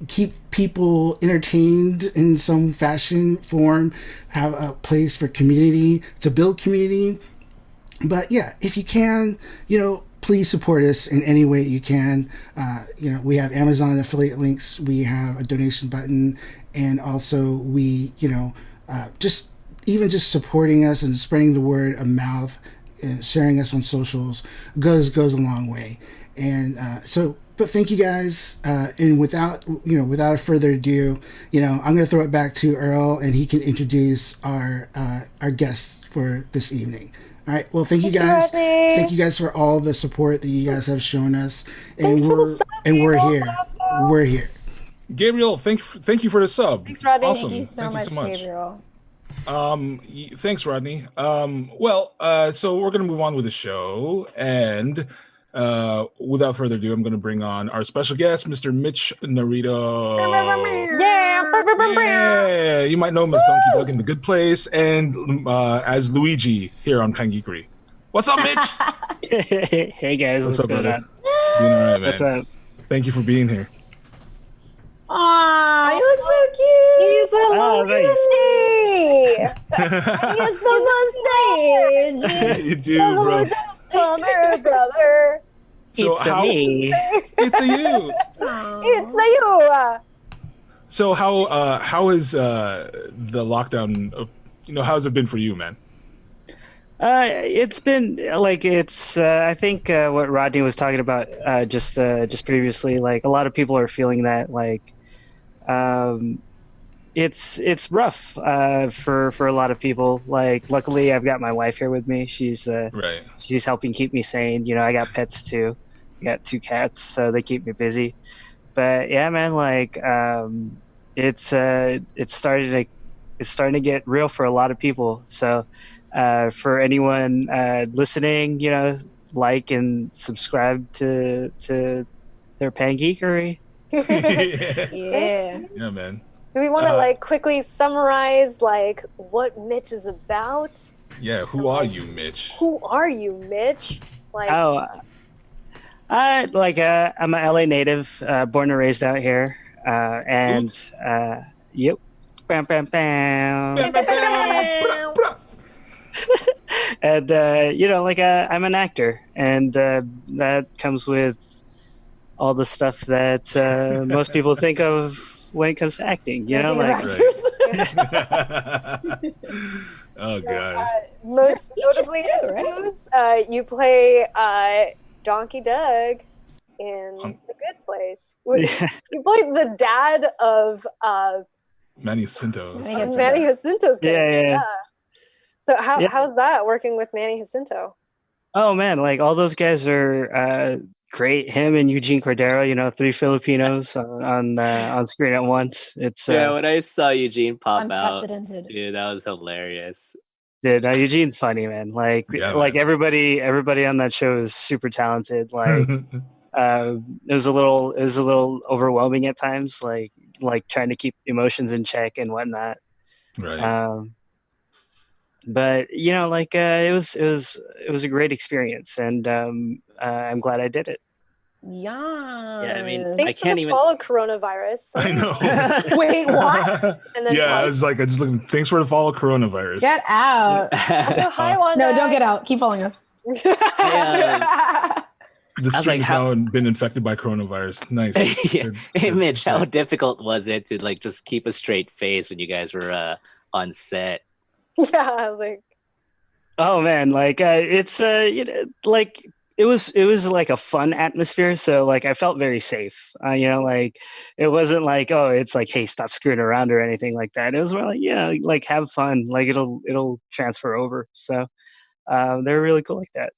keep people entertained in some fashion, form, have a place for community, to build community. But yeah, if you can, you know, please support us in any way you can. You know, we have Amazon affiliate links, we have a donation button, and also we, you know, just supporting us and spreading the word of mouth, sharing us on socials goes a long way. And but thank you guys. And without further ado, you know, I'm going to throw it back to Earl, and he can introduce our guests for this evening. All right. Well, thank you guys. Thank you guys for all the support that you guys have shown us. And we're here. We're here. Gabriel, thank you for the sub. Thanks, Rodney. Awesome. Thank you so much, Gabriel. Thanks, Rodney. So we're gonna move on with the show, and without further ado, I'm gonna bring on our special guest, Mr. Mitch Narito. Yeah, you might know him as Donkey Doug in The Good Place, and as Luigi here on Pangeekery. What's up, Mitch? Hey guys, what's going on? Doing all right, man. What's up? Thank you for being here. Aw, you look so cute. He's the He's the stage. You do, bro. Come here, brother. So It's a me. It's a you. It's a you. So how is the lockdown? You know, how's it been for you, man? It's been like I think what Rodney was talking about just previously. Like a lot of people are feeling that it's rough for a lot of people. Like luckily, I've got my wife here with me. She's helping keep me sane. You know, I got pets too. I got 2 cats, so they keep me busy. But yeah, man, like it's starting to get real for a lot of people. So for anyone listening, you know, like and subscribe to their Pangeekery. Yeah. Yeah, man. Do we want to quickly summarize what Mitch is about? Yeah, who are you, Mitch? Who are you, Mitch? I'm an LA native, born and raised out here, and yep, bam, bam, bam. Bam, bam, bam. And you know, I'm an actor, and that comes with all the stuff that most people think of when it comes to acting. You know, Oh God. Most notably, I suppose, you play Donkey Doug in The Good Place. You played the dad of Manny Jacinto's character. Yeah. So how's that working with Manny Jacinto? Oh man, like all those guys are great. Him and Eugene Cordero, 3 Filipinos on screen at once. It's yeah. When I saw Eugene pop out, unprecedented. dude, that was hilarious. Dude, Eugene's funny, man. Like everybody on that show is super talented. Like it was a little overwhelming at times, like trying to keep emotions in check and whatnot. Right. But it was a great experience, and I'm glad I did it. Yeah. I mean, thanks for the follow, coronavirus. I know. Wait, what? And then I was just looking. Thanks for the follow, coronavirus. Get out. Also, hi, Wanda. No, don't get out. Keep following us. The stream's now been infected by coronavirus. Nice. Hey, Mitch, how difficult was it to just keep a straight face when you guys were on set? Yeah, oh man, it's it was like a fun atmosphere, so I felt very safe. It wasn't it's hey, stop screwing around or anything like that. It was more have fun, it'll transfer over. So they're really cool like that.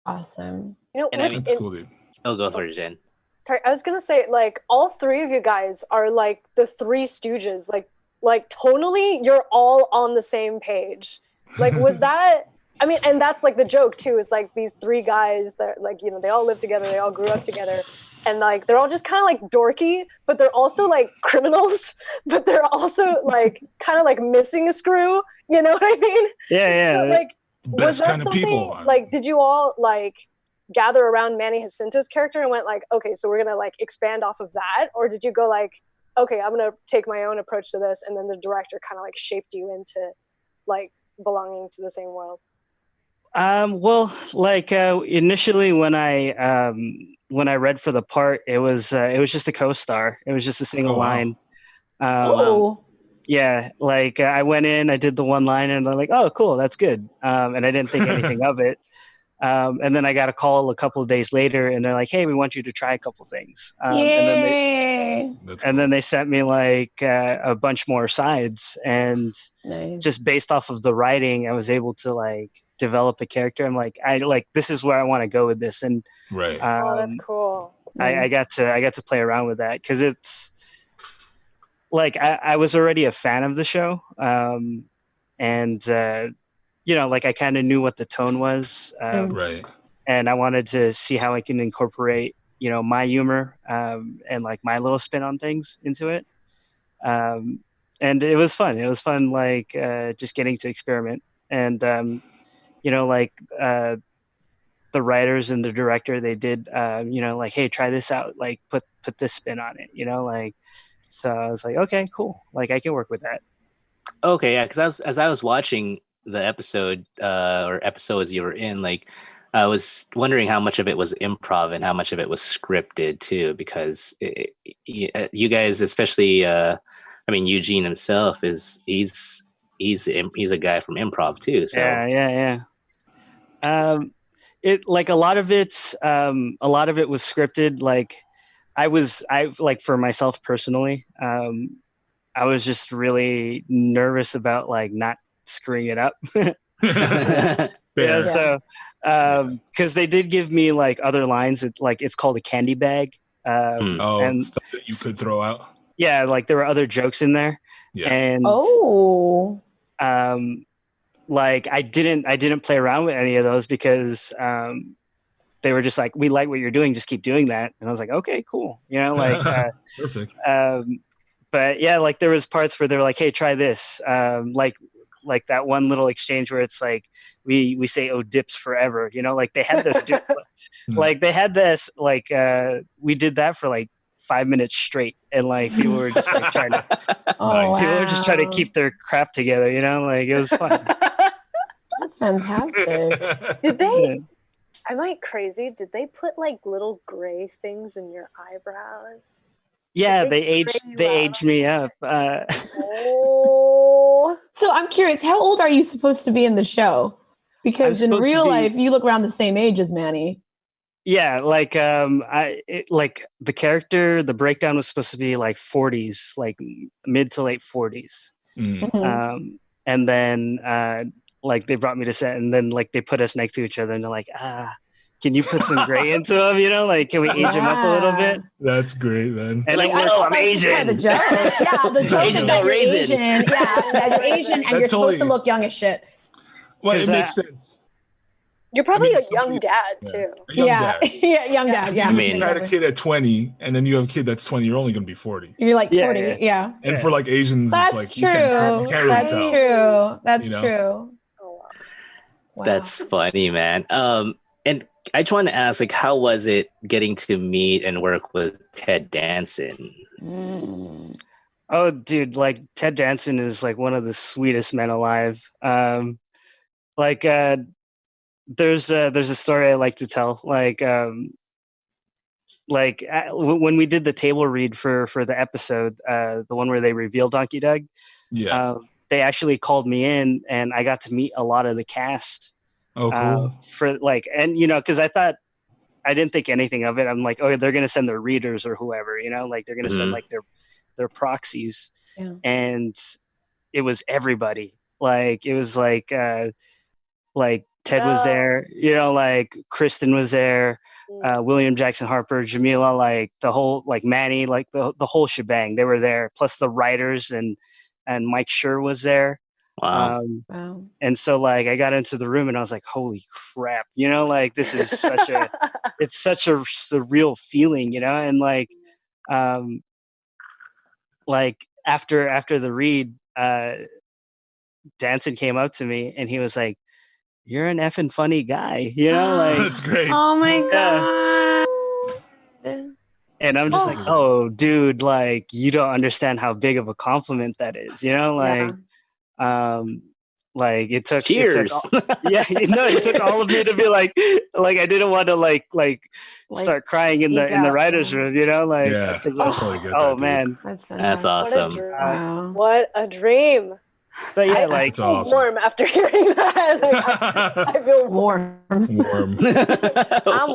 Awesome. That's cool, dude. Oh, go for it, Jen. Sorry, I was gonna say all 3 of you guys are the 3 Stooges. Like tonally, you're all on the same page. Was that? I mean, and that's the joke too. Is these 3 guys that they all live together, they all grew up together, and they're all just kind of dorky, but they're also criminals, but they're also kind of missing a screw. You know what I mean? Yeah. So, was Best that kind of something? people. Did you all gather around Manny Jacinto's character and went okay, so we're gonna expand off of that, or did you go okay, I'm gonna take my own approach to this, and then the director kind of shaped you into belonging to the same world? Well, initially when I read for the part, it was just a co-star. It was just a single line. Yeah, I went in, I did the one line, and they're oh, cool, that's good. And I didn't think anything of it. And then I got a call a couple of days later, and they're hey, we want you to try a couple things. And then they sent me a bunch more sides, and just based off of the writing, I was able to develop a character. I'm this is where I want to go with this, and right. Oh, that's cool. I got to play around with that because it's I was already a fan of the show, and I kind of knew what the tone was, right. And I wanted to see how I can incorporate my humor and my little spin on things into it, and it was fun. It was fun, just getting to experiment, and the writers and the director, they did hey, try this out, put this spin on it, so I was okay, cool, I can work with that. Okay, yeah, because as I was watching the episode or episodes you were in, I was wondering how much of it was improv and how much of it was scripted too, because you guys, especially Eugene himself, he's a guy from improv too. So yeah. It a lot of it was scripted. I for myself personally, I was just really nervous about not screwing it up. Yeah, so because they did give me other lines, it's called a candy bag, and stuff that you could throw out. Yeah, there were other jokes in there. Yeah. And I didn't play around with any of those because they were just we like what you're doing, just keep doing that. And I was okay, cool, perfect. But yeah, there was parts where they're hey, try this, like that one little exchange where it's we say, oh, dips forever, they had this they had this we did that for 5 minutes straight, and people were just trying to people were just trying to keep their crap together, it was fun. That's fantastic. Did they am I crazy, did they put little gray things in your eyebrows? Yeah, they aged me up. So I'm curious, how old are you supposed to be in the show? Because in real life, you look around the same age as Manny. Yeah, the character, the breakdown was supposed to be 40s, mid to late 40s. Mm-hmm. And then like they brought me to set, and then like they put us next to each other, and they're like, can you put some gray into him? You know, like, can we age him up a little bit? That's great, man. And like, no, I'm Asian. Kind of the joke. Yeah, the joke is that you're Asian. Yeah, you're Asian, and you're supposed to look young as shit. Well, it makes sense. You're probably a young dad too. Young dad. Yeah, young dad. Yeah. I mean, you had a kid at 20, and then you have a kid that's 20. You're only going to be 40. You're like 40. Yeah. And for like Asians, that's it's like true. You can't really tell. True. That's true. Oh, wow. That's funny, man. And I just want to ask, like, how was it getting to meet and work with Ted Danson? Oh, dude, like Ted Danson is like one of the sweetest men alive. There's a story I like to tell. When we did the table read for the episode, the one where they revealed Donkey Doug, they actually called me in, and I got to meet a lot of the cast. Oh, cool. Because I didn't think anything of it. I'm like, oh, they're gonna send their readers or whoever, you know, like they're gonna send like their proxies, and it was everybody. Like it was like Ted was there, you know, like Kristen was there, William Jackson Harper, Jamila, like the whole, like Manny, like the whole shebang. They were there, plus the writers and Mike Schur was there. Wow. And so like I got into the room and I was like, holy crap, you know, like this is such a it's such a surreal feeling, you know, and like after the read, Danson came up to me and he was like, you're an effing funny guy, you know, like that's great. Oh my god. And I'm just like, oh dude, like you don't understand how big of a compliment that is, you know, like like it took cheers. It took all of me to be like I didn't want to like start crying in the writer's room, you know, like man, that's awesome. Wow. What a dream. But yeah, I feel warm after hearing that. Like, I feel warm. I'm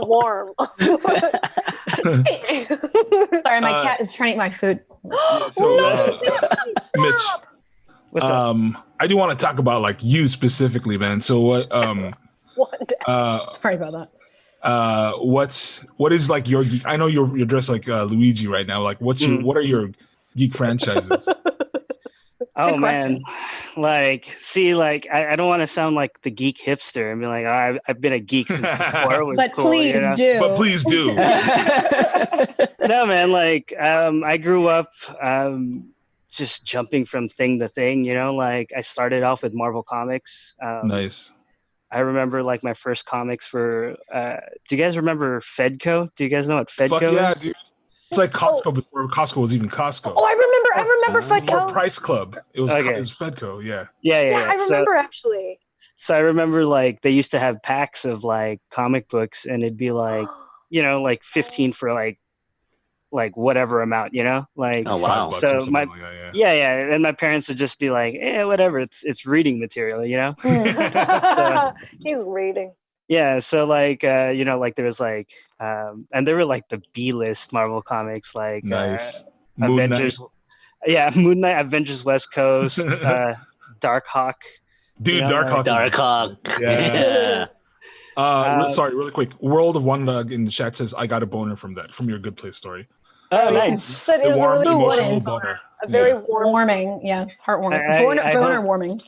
warm. Sorry, my cat is trying to eat my food. Mitch, what's up? I do want to talk about like you specifically, man. So what? Sorry about that. What is like your geek? I know you're dressed like Luigi right now. Like, what are your geek franchises? Oh man, like, see, like, I don't want to sound like the geek hipster and be like, oh, I've been a geek since before it was but cool. Please you know? do. But please do. No, man, like, I grew up just jumping from thing to thing, you know, like I started off with Marvel Comics. Nice. I remember like my first comics were, do you guys remember Fedco? Do you guys know what Fedco is? Dude. It's like Costco before Costco was even Costco. Oh, I remember Fedco. Or Price Club. It was Fedco, yeah. Yeah. I remember actually. So I remember like they used to have packs of like comic books, and it'd be like, you know, like 15 for like whatever amount, you know, like. Oh wow! So and my parents would just be like, whatever, it's reading material, you know. So, he's reading. Yeah, so like you know, like there was like and there were like the B-list Marvel comics, like nice. Avengers. Moon Knight, Avengers West Coast, Darkhawk. Dude, you know, Darkhawk. Yeah. Sorry, really quick. World of Wonder in the chat says I got a boner from your Good Place story. Oh, nice. But it was warm, a really emotional boner. A very warming, yes, heartwarming. Boner warming.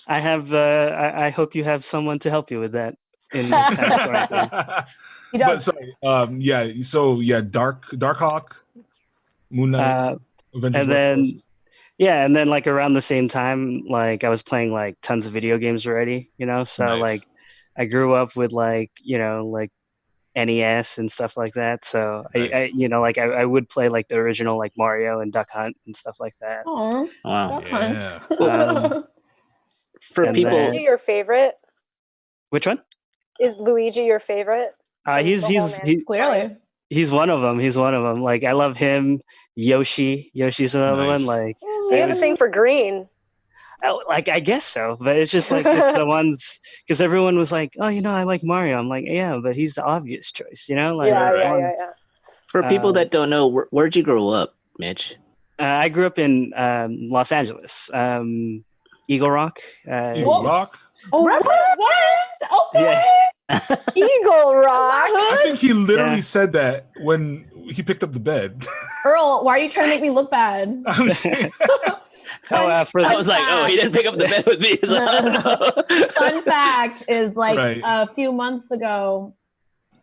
I have. I hope you have someone to help you with that in this kind of quarantine. But sorry, Darkhawk, Moon Knight, Avengers and then and then like around the same time, like I was playing like tons of video games already, you know. So like I grew up with like, you know, like NES and stuff like that. So I you know, like I would play like the original like Mario and Duck Hunt and stuff like that. Oh, wow. Duck Hunt. For people, Luigi your favorite? Which one? Is Luigi your favorite? He's clearly. He's one of them. Like I love him. Yoshi's another one. Like so you have a thing for green. Like I guess so, but it's just like it's the ones because everyone was like, oh, you know, I like Mario. I'm like, yeah, but he's the obvious choice, you know. Like yeah. For people that don't know, where'd you grow up, Mitch? I grew up in Los Angeles. Eagle Rock. Eagle Rock. Oh, what? Okay. Yeah. Eagle Rock. I think he literally said that when he picked up the bed. Earl, why are you trying to make me look bad? I'm saying- I was like, oh, he didn't pick up the bed with me. So, Fun fact is like Right. a few months ago,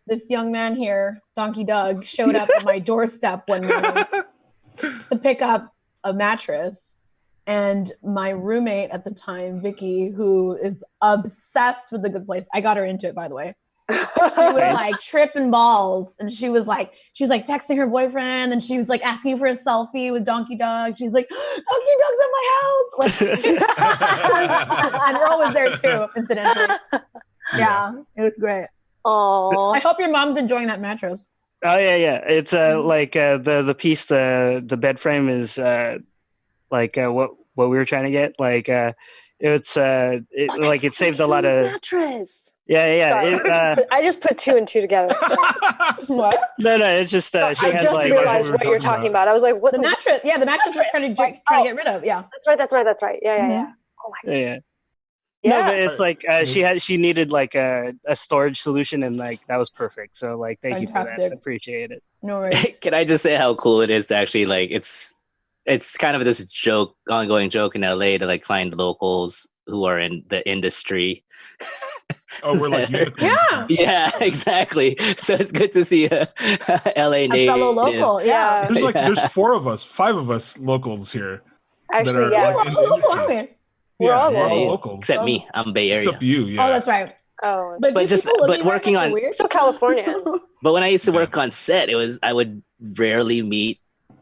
this young man here, Donkey Doug, showed up at my doorstep one morning to pick up a mattress. And my roommate at the time, Vicky, who is obsessed with The Good Place, I got her into it, by the way. She was like tripping balls, and she was like texting her boyfriend, and she was like asking for a selfie with Donkey Dog. She's like, Donkey Dog's at my house, and Earl was there too, incidentally. Yeah, it was great. Oh, I hope your mom's enjoying that mattress. Oh yeah. It's like the piece, the bed frame is like what we were trying to get. Like it's it saved a lot of mattress. Yeah. I just put two and two together. What? No, it's just she I had just like realized what you're talking about. I was like, what The mattress? Yeah, the mattress we're trying to get rid of. Yeah, That's right. Yeah. Oh my god. yeah. Yeah. No, but it's like she needed like a storage solution, and like that was perfect. So like thank you for that. Fantastic. Appreciate it. no worries. can I just say how cool it is to actually like it's kind of this ongoing joke in LA to like find locals who are in the industry. Oh, we're like unicorns. Yeah, exactly. So it's good to see a LA native. fellow local. Yeah. There's 5 of us locals here. Actually, that are yeah. in We're the local, industry. aren't we? We're all We're local. all locals. Except me, I'm Bay Area. Except you, yeah. Oh, that's right. Oh, But working on weird. so California. But when I used to work on set, I would rarely meet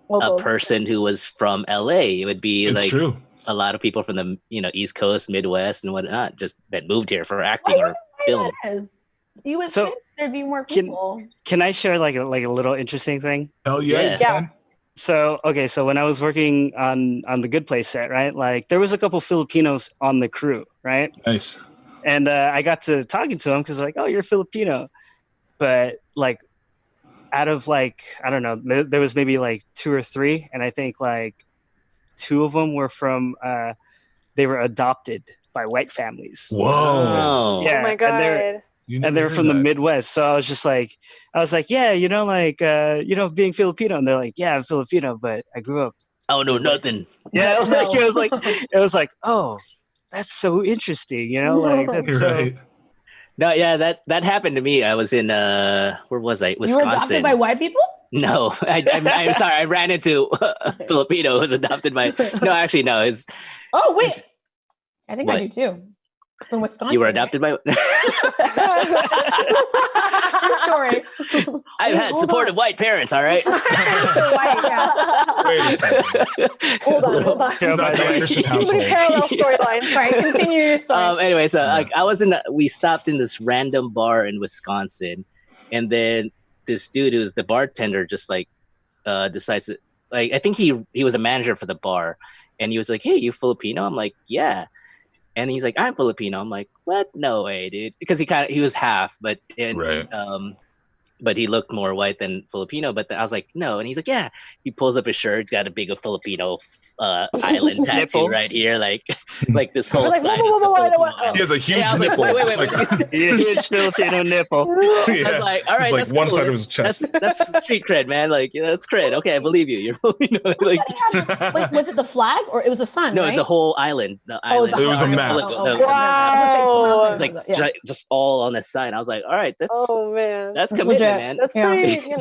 Locals. a person who was from LA. It would be It's like true. a lot of people from the East Coast, Midwest, and whatnot, just that moved here for acting or film. That is. You would So, think there'd be more people. Can I share like a little interesting thing? Hell yeah, Yeah. you can. So when I was working on the Good Place set, right? Like there was a couple Filipinos on the crew, right? Nice. And I got to talking to them because like, oh, you're Filipino, but like out of like I don't know, there was maybe like 2 or 3, and I think like 2 of them were from they were adopted by white families. Whoa. Oh. Yeah, Oh my god. and they're from the Midwest. So I was like, yeah, being Filipino, and they're like, yeah, I'm Filipino, but I grew up. Oh no, nothing. Yeah, it was like, oh, that's so interesting, like that's You're so. right. No, yeah, that happened to me. I was in where was I? You were Wisconsin. adopted by white people? No, I'm sorry. I ran into a Filipino who was adopted by. No, actually, no. It's Oh wait, I think I What? do too. From Wisconsin. you were adopted by. True story. I've had supportive white parents. All right. White, yeah. Wait a second. Hold on. Yeah, by Not the the way, Anderson Too many household. parallel storylines. Right, continue your story. Anyway, so like we stopped in this random bar in Wisconsin, and then this dude who's the bartender just like decides that, like, I think he was a manager for the bar, and he was like, "Hey, you Filipino?" I'm like, "Yeah." And he's like, "I'm Filipino." I'm like, "What? No way, dude." Because he was half, but Right. but he looked more white than Filipino. But I was like, "No." And he's like, "Yeah." He pulls up his shirt. He's got a big Filipino island tattoo Nipple. right here, like this whole You're like, side. whoa, is the whoa, whoa, Filipino whoa, whoa. island. He has a huge Yeah, I was like, nipple. wait. It's like- Huge Filipino nipple. yeah. I was like, all right, It's like that's one cool. side of his chest. That's street cred, man. Like, yeah, that's cred. Okay, I believe you. You're, like, Wait, was it the flag or it was the sun? no, right? it's the whole island. The Oh, island. It was a okay. map. Oh, oh, The- okay. I was gonna say someone else Wow. It's like yeah. just all on this side. I was like, all right, that's Oh man. that's That's commitment, legit. man. That's Yeah. pretty,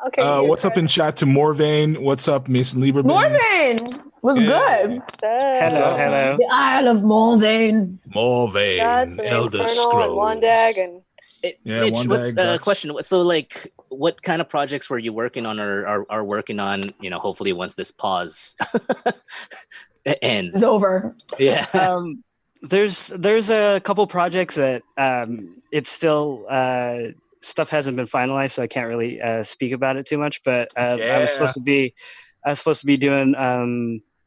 okay. What's up in chat to Morvain? What's up, Mason Lieberman? Morvain was Yeah. good. Hello. The Isle of Morvain. Morvain. That's an Elder Infernal Scrolls. and Wandag and Yeah, Mitch, one what's bag, the that's- question? So, like, what kind of projects were you working on, or are working on? Hopefully, once this pause ends. It's over. Yeah. There's a couple projects that it's still stuff hasn't been finalized, so I can't really speak about it too much. But I was supposed to be doing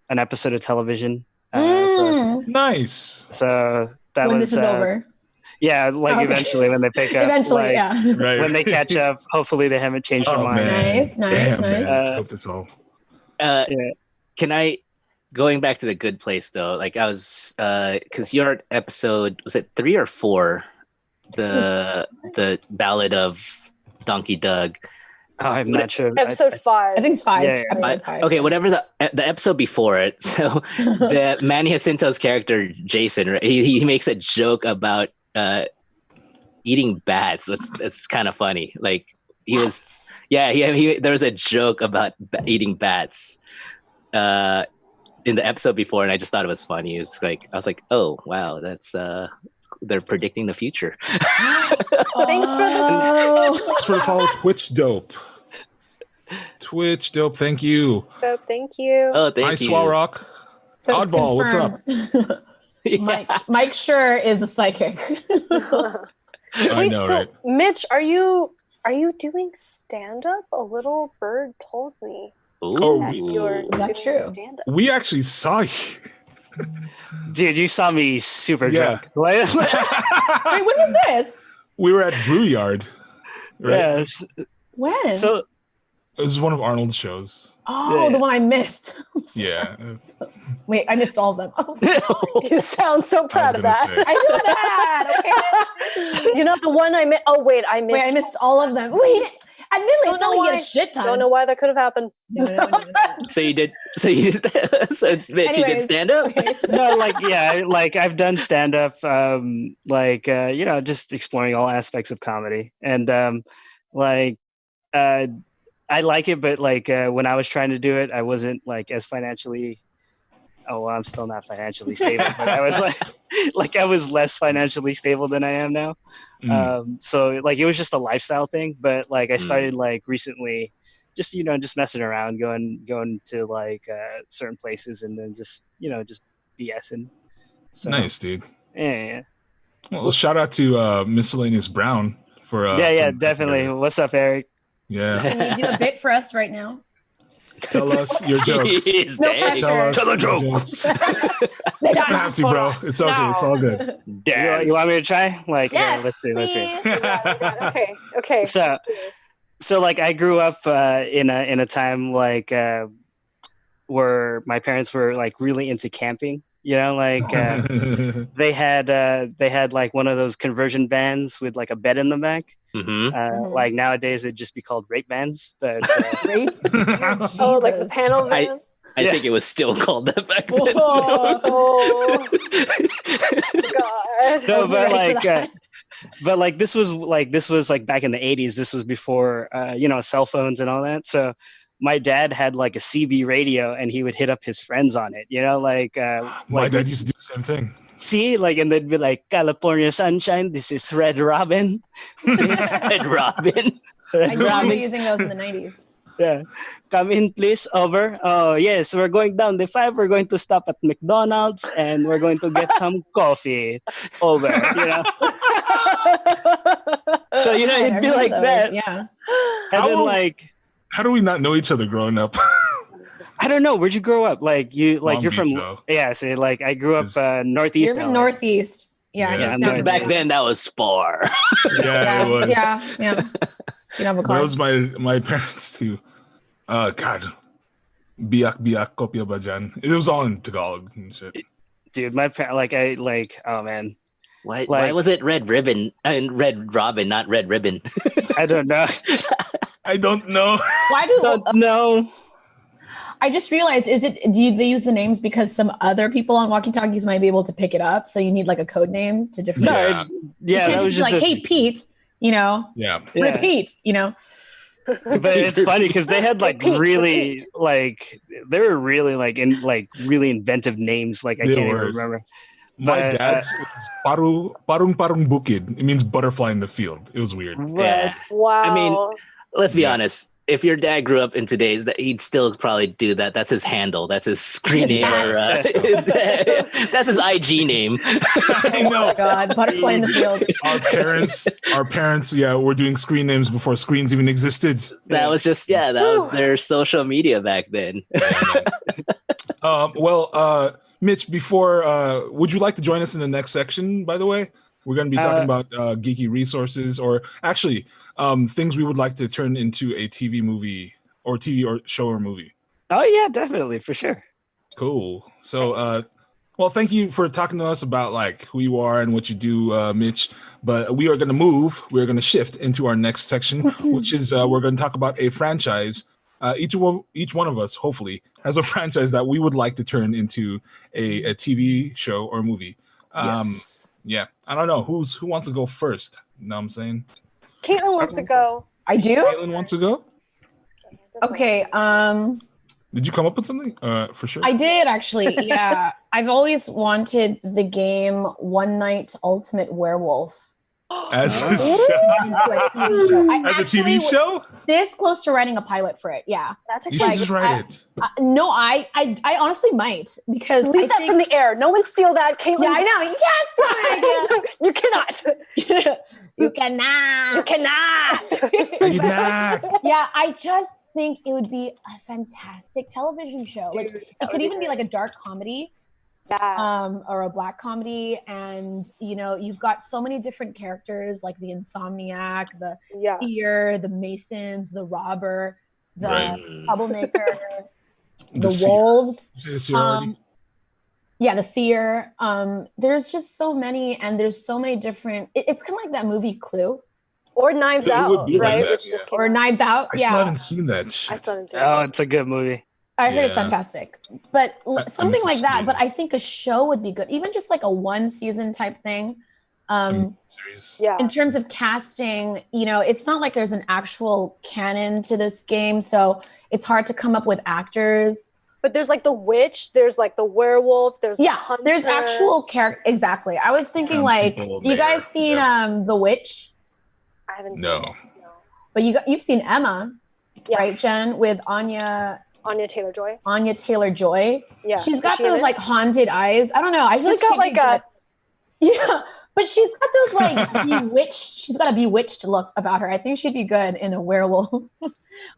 an episode of television. Nice. So that When was this is over. yeah, like Okay. eventually when they pick up, Eventually, like, yeah. Right. when they catch up. Hopefully they haven't changed their Oh mind. man. Nice, nice, Damn, nice. man. I hope it's all. Can I going back to The Good Place though, like I was because your episode, was it 3 or 4, the Ballad of Donkey Doug. Oh, I'm not sure. Episode 5. I think it's 5. Yeah, Episode 5. Okay, whatever the episode before it. So the Manny Jacinto's character Jason, right, he makes a joke about eating bats. It's kind of funny. Like he was, there was a joke about eating bats in the episode before, and I just thought it was funny. It was like, I was like, oh wow, that's they're predicting the future. Thanks for the follow. Twitch dope. Twitch dope. Thank you. Dope. Thank you. Oh, thank Hi, you. Swalrock. So Oddball, what's up? Mike Schur is a psychic. Wait, know, so right? Mitch, are you doing stand-up? A little bird told me. Oh, that you're is that doing true? stand-up. We actually saw you. Dude, you saw me super drunk. Wait, when was this? We were at Brew Yard. Right? Yes. When? So It was one of Arnold's shows. Oh, the one I missed. Yeah. Wait, I missed all of them. Oh. You sound so proud of that. I knew that. Okay. You know the one I missed. Oh wait, I missed. Wait, I missed all of them. Wait, admittedly, it's not like you had a shit ton. Don't know why that could have happened. No. So you did. So Mitch, you did stand up. Okay. no, like I've done stand up, just exploring all aspects of comedy, and I like it, but when I was trying to do it, I wasn't like as financially. Oh, well, I'm still not financially stable, but I was I was less financially stable than I am now. So it was just a lifestyle thing, but I started recently, just messing around, going to certain places, and then just BSing. So, nice, dude. Yeah. Well, shout out to Miscellaneous Brown for. Definitely. What's up, Eric? Yeah. Can you do a bit for us right now? Tell us your jokes. No pressure. Tell a joke. You don't have to, bro. It's okay. It's all good. You want me to try? Yes, let's see. Okay. So I grew up in a time where my parents were really into camping. They had one of those conversion vans with a bed in the back. Mm-hmm. Nowadays it'd just be called rape vans, but Rape? Oh, like the panel van? I think it was still called that back then. Oh, God. no, but this was back in the 80s. This was before cell phones and all that. So my dad had a CB radio, and he would hit up his friends on it. My dad used to do the same thing. See, and they'd be like, California Sunshine, this is Red Robin. Red Robin. I remember using those in the 90s. Yeah. Come in, please. Over. Oh, yes. We're going down the 5. We're going to stop at McDonald's, and we're going to get some coffee. Over. So, it'd be like that. Yeah. And then, how do we not know each other growing up? I don't know. Where'd you grow up? Long you're from. Beach, though. Yeah. So, I grew up northeast. You're from northeast. Yeah. Back then, that was far. Yeah, it was. Yeah. You have a car. That was my parents too. God. Biak kopya bajan. It was all in Tagalog and shit. Dude, my parents, oh man. Why was it Red Ribbon and Red Robin, not Red Ribbon? I don't know. I don't know. Why do no? I just realized, they use the names because some other people on walkie-talkies might be able to pick it up, so you need a code name to different. Yeah, that was just hey Pete, Yeah. Repeat, But it's funny because they had really they were really in really inventive names. I can't even remember. My dad's parung bukid. It means butterfly in the field. It was weird. Yeah. Wow. I mean, let's be honest. If your dad grew up in today's, he'd still probably do that. That's his handle. That's his screen name. That's his IG name. I know. Oh my God, butterfly in the field. Our parents, were doing screen names before screens even existed. That was just that was their social media back then. Mitch, would you like to join us in the next section? By the way, we're going to be talking about geeky resources, or actually. Things we would like to turn into a TV movie or TV or show or movie. Oh yeah, definitely, for sure. Cool. So, Thanks. well, thank you for talking to us about like who you are and what you do, Mitch. But we are going to move. We're going to shift into our next section, which is we're going to talk about a franchise. Each one of us, hopefully, has a franchise that we would like to turn into a TV show or movie. Yes. Yeah, I don't know who wants to go first. You know what I'm saying? Caitlin wants to go. I do. Caitlin wants to go. Okay. Did you come up with something? For sure. I did actually. Yeah, I've always wanted the game One Night Ultimate Werewolf. As a into a TV show. As a TV show? This close to writing a pilot for it. Yeah. That's You exciting. should just write it. No, I honestly might because Leave I that think, from the air. No one steal that, Caitlin. Yeah, I know. You can't steal my idea. You cannot. You cannot. You cannot. Yeah, I just think it would be a fantastic television show. Like it could even be like a dark comedy. Yeah. Or a black comedy, and you've got so many different characters like the insomniac, the seer, the masons, the robber, the troublemaker, the wolves. Yeah, the seer. There's just so many, and there's so many different. It's kind of like that movie Clue, or Knives Out, right? Like Which just came or out. Knives Out. I still haven't seen that shit. I still haven't seen it. Oh, it's a good movie. I heard it's fantastic, but something like that. Game. But I think a show would be good, even just like a 1-season type thing. In terms of casting, it's not like there's an actual canon to this game, so it's hard to come up with actors. But there's like the witch, there's like the werewolf, there's the hunter. There's actual character. Exactly. I was thinking like, you guys seen The Witch? I haven't No. seen it. No. But you've seen Emma, right, Jen, with Anya Taylor-Joy. Yeah. She's got those like haunted eyes. I don't know. I feel like she's got like yeah, but she's got those like bewitched. She's got a bewitched look about her. I think she'd be good in a werewolf,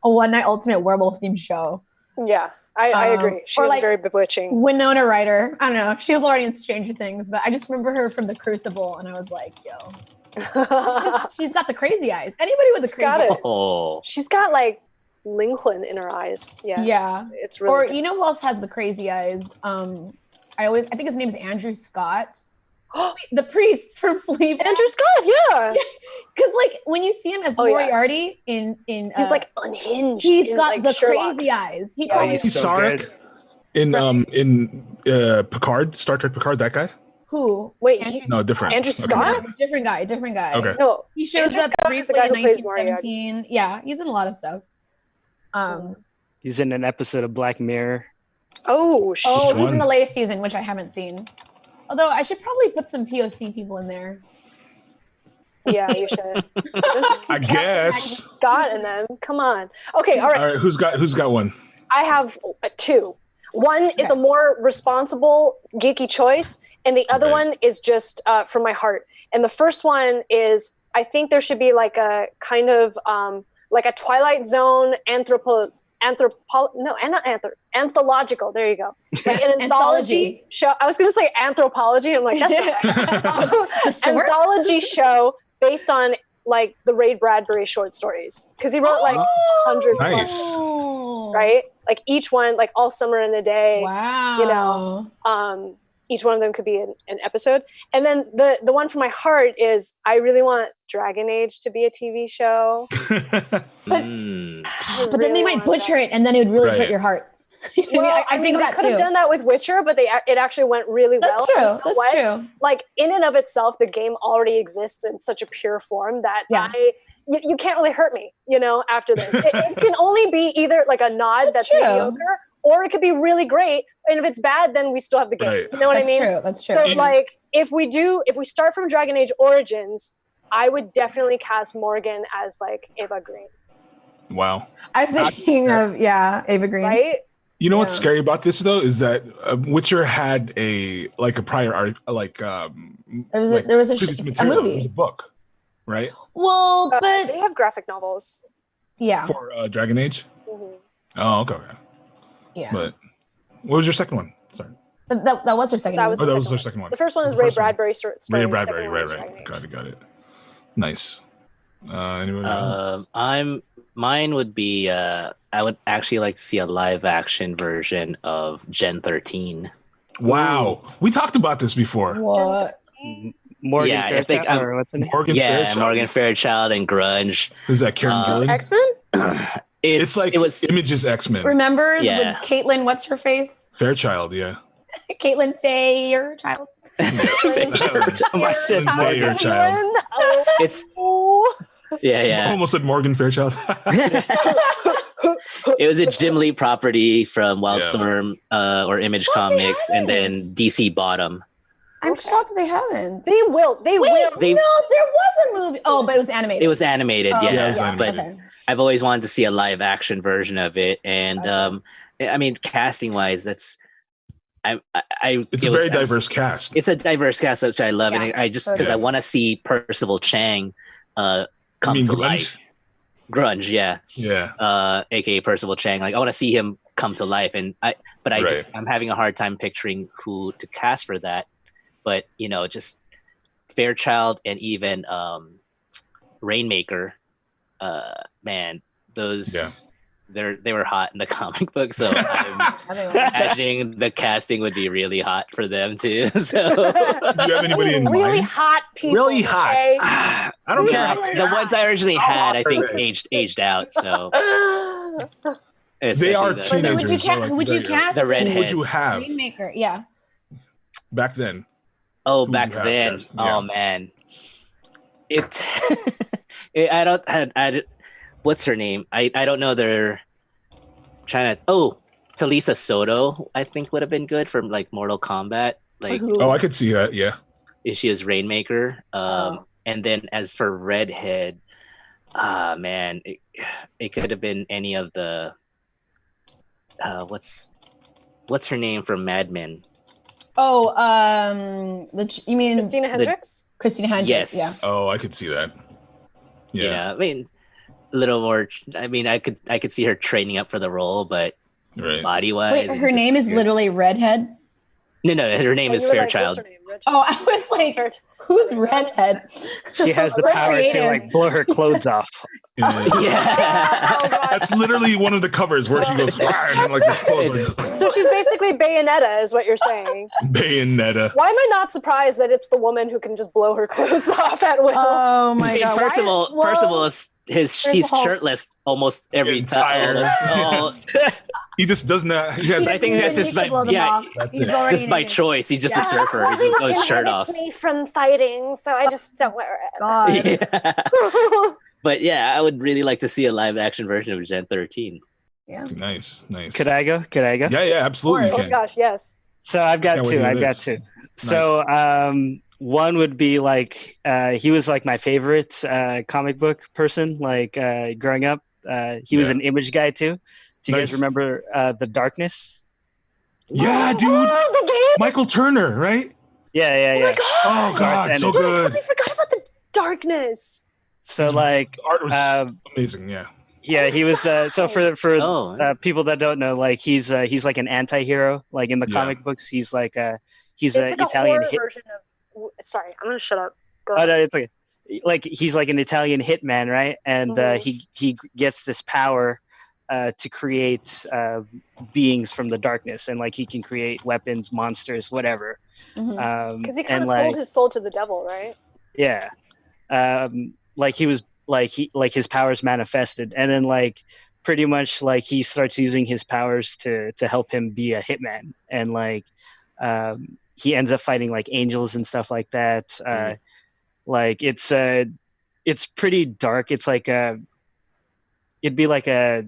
a One Night Ultimate Werewolf themed show. Yeah, I agree. She was like very bewitching. Winona Ryder. I don't know. She was already in Stranger Things, but I just remember her from The Crucible, and I was like, yo, she's got the crazy eyes. Anybody with the crazy eyes. Oh. She's got like Lincoln in her eyes. Yeah. It's really. Or good. you know who else has the crazy eyes? I think his name is Andrew Scott. The priest from Fleabag. Andrew Scott, yeah. Because like when you see him as Moriarty in he's like unhinged. He's got like the Sherlock. crazy eyes. He he's so Sarek good. in Picard, Star Trek Picard, that guy? Who? Wait, no, different. Andrew Scott? Different guy. Okay. No, he shows Andrew up Scott is the briefly guy in who plays 1917. Yeah, he's in a lot of stuff. He's in an episode of Black Mirror. Oh, shit. Oh, he's in the latest season, which I haven't seen. Although I should probably put some POC people in there. Yeah, you should. I guess. Scott and them. Come on. Okay, all right. All right, who's got one? I have two. One is a more responsible, geeky choice, and the other one is just from my heart. And the first one is, I think there should be like a kind of like a Twilight Zone anthological. There you go. Like an anthology show. I was going to say anthropology. I'm like, that's not anthology show based on like the Ray Bradbury short stories, because he wrote like 100 books, right? Like each one, like All Summer in a Day. Wow. You know, each one of them could be an episode. And then the one from my heart is, I really want Dragon Age to be a TV show. But then they might butcher it, and then it would really hurt your heart. Well, I think they could have done that with Witcher, but it actually went really well. That's true. Like in and of itself, the game already exists in such a pure form that you can't really hurt me, after this. It can only be either like a nod that's mediocre, or it could be really great. And if it's bad, then we still have the game. Right. You know what I mean? That's true. So like if we start from Dragon Age Origins, I would definitely cast Morgan as like Ava Green. Wow. I was thinking of Ava Green. Right? You know what's scary about this though is that Witcher had a prior art, there was a movie, it was a book, right? Well, but they have graphic novels. Yeah. For Dragon Age. Mm-hmm. Oh, okay. Yeah. But what was your second one? Sorry. That was her second one. That was her second one. The first one is Ray Bradbury story. Ray Bradbury, right. Got it. Nice. Anyone else? Mine would be I would actually like to see a live action version of Gen 13. Wow, we talked about this before. What? Morgan Fairchild, or what's the name? Morgan Fairchild and Grunge. Who's that? Karen Gillan? X-Men? It's like it was Image's X-Men. Remember with Caitlin, what's her face? Fairchild, yeah. Caitlin Fairchild. Fairchild. It's I almost said Morgan Fairchild. It was a Jim Lee property from Wildstorm or Image Comics, and then DC bought them. I'm shocked they haven't. They will. No, there was a movie. Oh, but it was animated. It was animated, it was animated. But I've always wanted to see a live action version of it, and I mean, casting wise, that's it's a very diverse cast. It's a diverse cast, which I love, and I just because I want to see Percival Chang come to life. Grunge, aka Percival Chang. Like I want to see him come to life, and I'm having a hard time picturing who to cast for that. But just Fairchild and even Rainmaker, man, those they were hot in the comic book, so I'm imagining the casting would be really hot for them too. So do you have anybody in really mind? hot people? Really hot. Okay? I don't care. The ones I originally had, I think aged out. So they are teenagers. Would you cast the redheads? Who would you have? Rainmaker, yeah. Back then. Oh, back then. Oh man, I don't. What's her name? I don't know. They're trying to. Oh, Talisa Soto, I think would have been good for like Mortal Kombat. Like, I could see that. Yeah. She is Rainmaker. And then as for redhead, man, it could have been any of the. What's her name from Mad Men? Oh, you mean Christina Hendricks? Christina Hendricks, yes. Yeah. Oh, I could see that. Yeah. I mean, a little more. I mean, I could see her training up for the role, but body wise. Wait, her name is literally Redhead? No, her name is Fairchild. Like, oh, I was like, who's Redhead? She has the power to like blow her clothes off. That's literally one of the covers where she goes fire and then, like her clothes are just like, so she's basically Bayonetta, is what you're saying. Bayonetta. Why am I not surprised that it's the woman who can just blow her clothes off at will? Oh my god! Percival is she's shirtless almost every time. He just does not. I think that's just just by choice. He's just a surfer. He just goes shirt off. Me from fighting, so I just don't wear it. God. But yeah, I would really like to see a live action version of Gen 13. Yeah. Nice. Could I go? Yeah, absolutely. Oh gosh, yes. So I've got two. Nice. So one would be like he was like my favorite comic book person, like growing up. He was an Image guy too. Do you guys remember The Darkness? Yeah, dude. Michael Turner, right? Yeah. Oh god, so good. I totally forgot about The Darkness. So like art was amazing, yeah. Yeah, he was so for people that don't know, like he's like an anti-hero. Like in the comic books, he's like he's an like Italian version of. Sorry, I'm gonna shut up. Go ahead. No, it's like he's like an Italian hitman, right? And he gets this power to create beings from the darkness, and like he can create weapons, monsters, whatever. Because he kind of sold his soul to the devil, right? Yeah. Like he was like his powers manifested, and then like pretty much like he starts using his powers to help him be a hitman, and like he ends up fighting like angels and stuff like that. Like it's pretty dark. It's like it'd be like a,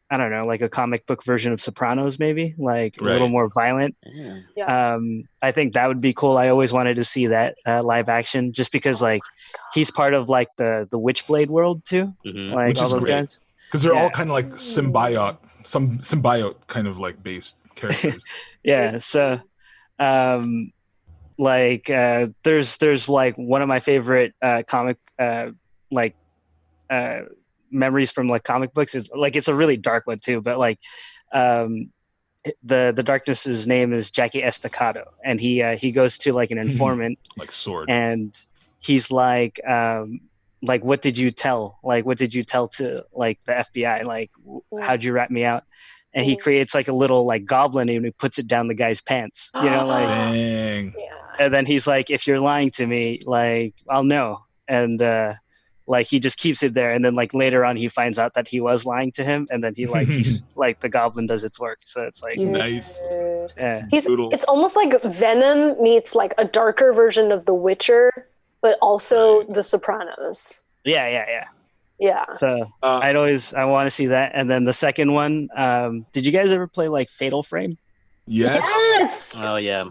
I don't know, like a comic book version of Sopranos, maybe like a little more violent. I think that would be cool. I always wanted to see that live action, just because like he's part of like the Witchblade world too, like which all those guys. Because they're all kind of like symbiote kind of like based characters. So like there's like one of my favorite comic memories from like comic books. It's a really dark one too, but like the Darkness's name is Jackie Estacado, and he goes to like an informant like Sword, and he's like like, what did you tell? Like, what did you tell to like the FBI? Like, how'd you rat me out? And he creates like a little like goblin and he puts it down the guy's pants, you know, like, Dang. and then he's like, if you're lying to me, like, I'll know. And like he just keeps it there, and then like later on he finds out that he was lying to him, and then he's like the goblin does its work. So it's like nice. Yeah. It's almost like Venom meets like a darker version of The Witcher, but also The Sopranos. Yeah. Yeah. So I want to see that. And then the second one, did you guys ever play like Fatal Frame? Yes. Oh yeah.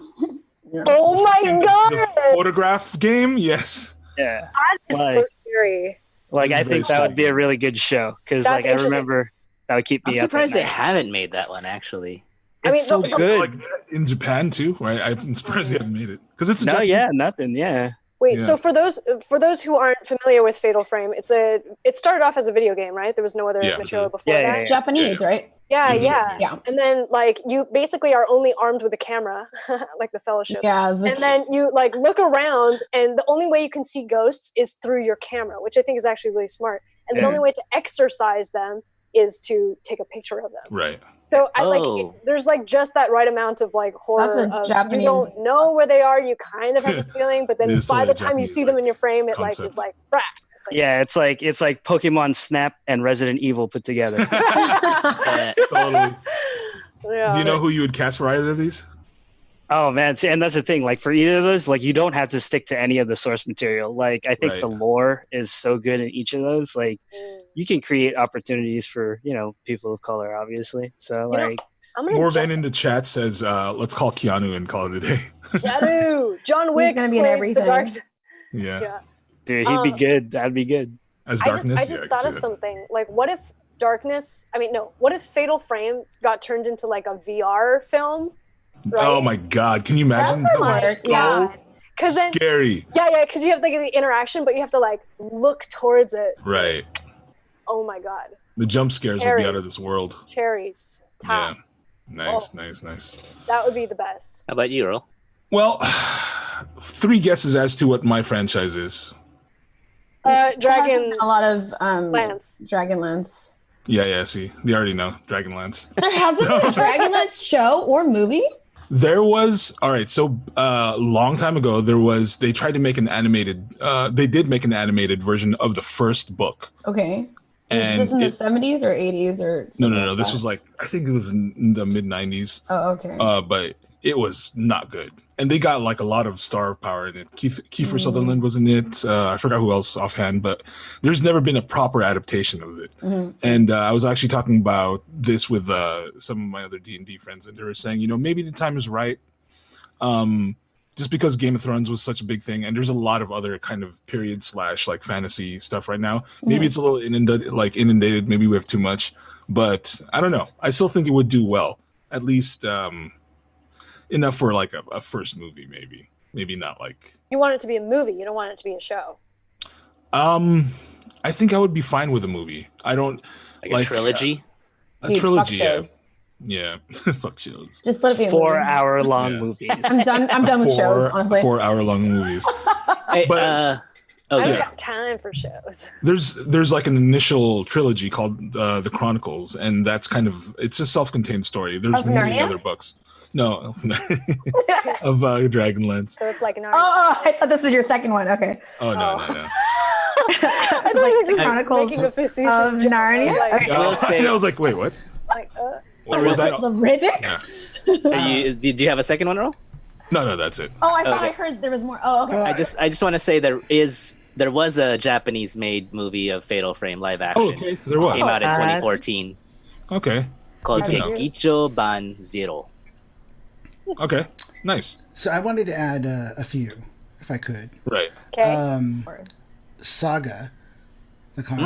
Oh my god. The photograph game? Yes. Yeah. That is so scary. Like I think that would be a really good show because like I remember that would keep me I'm up. surprised they haven't made that one actually. It's so good. Like in Japan too, right? I'm surprised they haven't made it because it's nothing. Yeah. Wait, so for those who aren't familiar with Fatal Frame, it started off as a video game, right? There was no other material before that. It's Japanese, right? Yeah. And then like you basically are only armed with a camera, like the Fellowship. Yeah. And then you like look around, and the only way you can see ghosts is through your camera, which I think is actually really smart. And the only way to exorcise them is to take a picture of them. Right. So there's like just that right amount of like horror. Japanese. You don't know where they are. You kind of have a feeling, but then by the time you see them in your frame, it like is like, brah. It's like Pokemon Snap and Resident Evil put together. Totally. Yeah. Do you know who you would cast for either of these? Oh man, see, and that's the thing. Like for either of those, like you don't have to stick to any of the source material. Like I think the lore is so good in each of those. Like you can create opportunities for people of color, obviously. So like Morvan in the chat says, "Let's call Keanu and call it a day." Keanu, John Wick, he's gonna be in everything. The dark. Yeah. Dude, he'd be good. That'd be good. As Darkness, I just thought of something. Like, what if what if Fatal Frame got turned into like a VR film? Right? Oh my God! Can you imagine? Because then scary. Yeah, because you have like the interaction, but you have to like look towards it. Right. Oh my God. The jump scares would be out of this world. Cherries. Top. Yeah. Nice. That would be the best. How about you, Earl? Well, 3 guesses as to what my franchise is. Dragon. A lot of Lance. Dragonlance. Yeah. See, they already know Dragonlance. There hasn't been a Dragonlance show or movie. There was so a long time ago. They tried to make an animated. They did make an animated version of the first book. Okay. Is this in the 70s or 80s or? No. This was like I think it was in the mid 90s. Oh, okay. But it was not good. And they got like a lot of star power in it. Kiefer Sutherland was in it. I forgot who else offhand, but there's never been a proper adaptation of it. And I was actually talking about this with some of my other D&D friends, and they were saying, maybe the time is right. Just because Game of Thrones was such a big thing, and there's a lot of other kind of period / like fantasy stuff right now. Maybe it's a little inundated. Maybe we have too much, but I don't know. I still think it would do well. At least enough for like a first movie, maybe not like. You want it to be a movie. You don't want it to be a show. I think I would be fine with a movie. I don't like a trilogy. Dude, trilogy, fuck shows. Yeah. Fuck shows. Just let it be a 4-hour-long movies. I'm done with shows, honestly. 4-hour-long movies. I don't got time for shows. There's like an initial trilogy called The Chronicles, and that's it's a self-contained story. There's many other books. No, of Dragonlance. So it's like an I thought this was your second one. Okay. Oh no. I thought you were just making a facetious joke. Narnia. I was like, wait, what? Like, what was that? The Riddick? Yeah. Did you have a second one, Earl? No, that's it. Oh, I thought I heard there was more. Oh, okay. I just want to say there was a Japanese-made movie of Fatal Frame live action. Oh, okay. There was. It came out in 2014. Okay. Called Gekicho Ban Zero. Okay, nice. So I wanted to add a few, if I could. Right. Okay. Saga. The comic.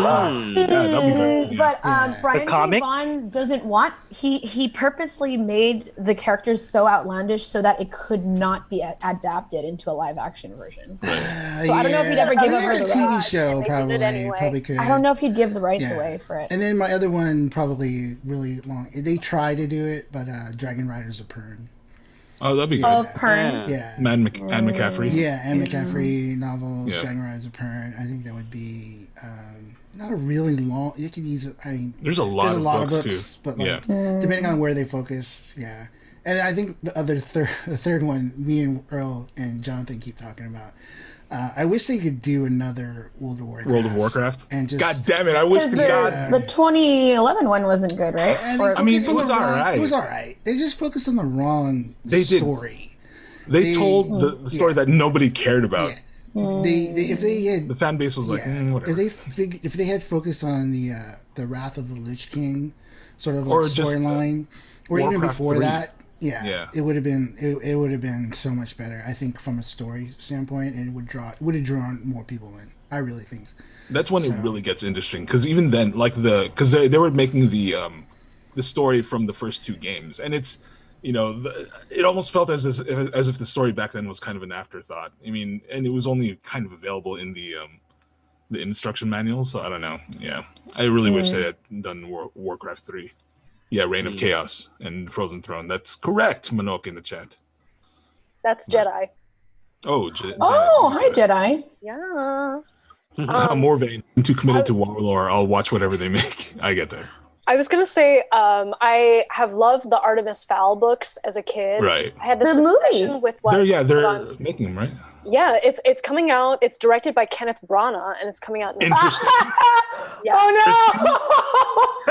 Yeah, that'd be great. But Brian K. Vaughan doesn't want. He purposely made the characters so outlandish so that it could not be adapted into a live action version. So I don't know if he'd ever give over the TV rights. show. Probably could. I don't know if he'd give the rights away for it. And then my other one, probably really long. They try to do it, but Dragon Riders of Pern. Oh, that'd be good. Oh, Pern. Yeah. Anne McCaffrey. Yeah, Anne McCaffrey novels, Yeah. Dragon Rise of Pern. I think that would be not a really long. You can use it. I mean, There's a lot of books too. but like depending on where they focus, yeah. And I think the third one, me and Earl and Jonathan keep talking about. I wish they could do another World of Warcraft. And just, God damn it! I wish the 2011 one wasn't good, right? I mean, it was alright. It was alright. They just focused on the wrong story. They told the story that nobody cared about. Yeah. If they had, the fan base was like, whatever. If they had focused on the Wrath of the Lich King sort of or storyline, or even before 3. that. Yeah, it would have been so much better. I think from a story standpoint, and it would have drawn more people in. I really think. That's when it really gets interesting, because even then, like because they were making the story from the first 2 games, and it's it almost felt as if the story back then was kind of an afterthought. I mean, and it was only kind of available in the instruction manual. So I don't know. Yeah, I really wish they had done Warcraft 3. Yeah, Reign of Chaos and Frozen Throne. That's correct, Manok in the chat. That's Jedi. Oh, hi, Jedi. Yeah. Morvain. I'm too committed to Warlore. I'll watch whatever they make. I get that. I was going to say, I have loved the Artemis Fowl books as a kid. Right. I had this movie obsession with like... They're making them, right? Yeah, it's coming out. It's directed by Kenneth Branagh, and it's coming out next Interesting. Yeah. Oh, no!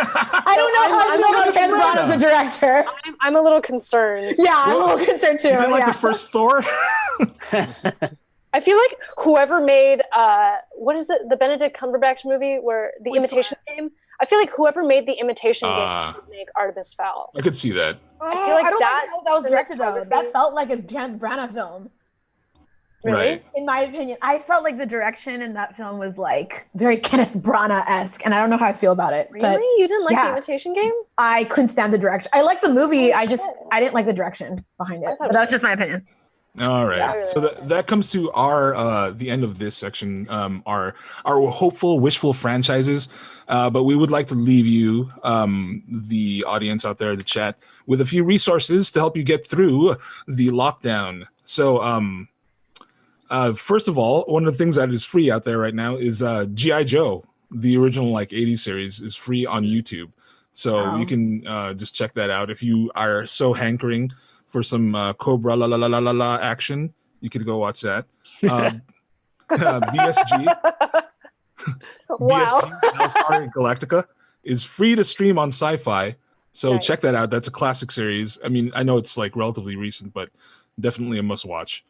I don't know how I feel about Kenneth Branagh as a director. I'm a little concerned. Yeah, I'm a little concerned too. You know, like the first Thor? I feel like whoever made what is the Benedict Cumberbatch movie where the Imitation Game? I feel like whoever made the Imitation Game would make Artemis Fowl. I could see that. I feel like I don't that like how that was directed though. That felt like a Kenneth Branagh film. Really? Right. In my opinion, I felt like the direction in that film was like very Kenneth Branagh-esque, and I don't know how I feel about it. Really? But You didn't like the Imitation Game? I couldn't stand the direction. I liked the movie. I didn't like the direction behind it. But that's just my opinion. All right. Yeah. So that comes to our the end of this section. Our hopeful, wishful franchises. But we would like to leave you, the audience out there, the chat, with a few resources to help you get through the lockdown. So, first of all, one of the things that is free out there right now is G.I. Joe, the original 80s series, is free on YouTube. So you can just check that out. If you are so hankering for some Cobra la la la la la la action, you could go watch that. BSG. Wow. BSG, Battlestar Galactica, is free to stream on Sci-Fi. So check that out. That's a classic series. I mean, I know it's relatively recent, but definitely a must-watch.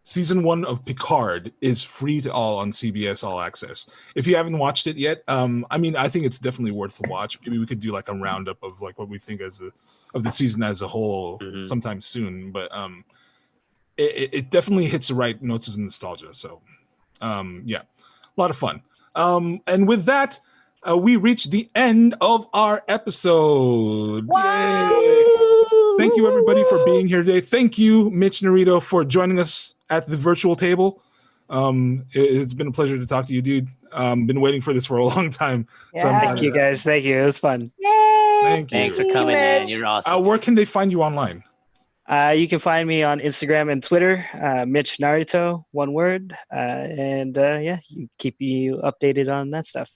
Season 1 of Picard is free to all on CBS All Access. If you haven't watched it yet, I mean, I think it's definitely worth the watch. Maybe we could do a roundup of what we think of the season as a whole sometime soon. But it definitely hits the right notes of nostalgia. So yeah, a lot of fun. And with that, we reached the end of our episode. Yay! Thank you, everybody, for being here today. Thank you, Mitch Narito, for joining us at the virtual table. It's been a pleasure to talk to you, dude. Been waiting for this for a long time. Yeah. So thank you, guys. Thank you. It was fun. Yay! Thank you. Thanks for coming in. You're awesome. Where can they find you online? You can find me on Instagram and Twitter, Mitch Narito, one word. And yeah, keep you updated on that stuff.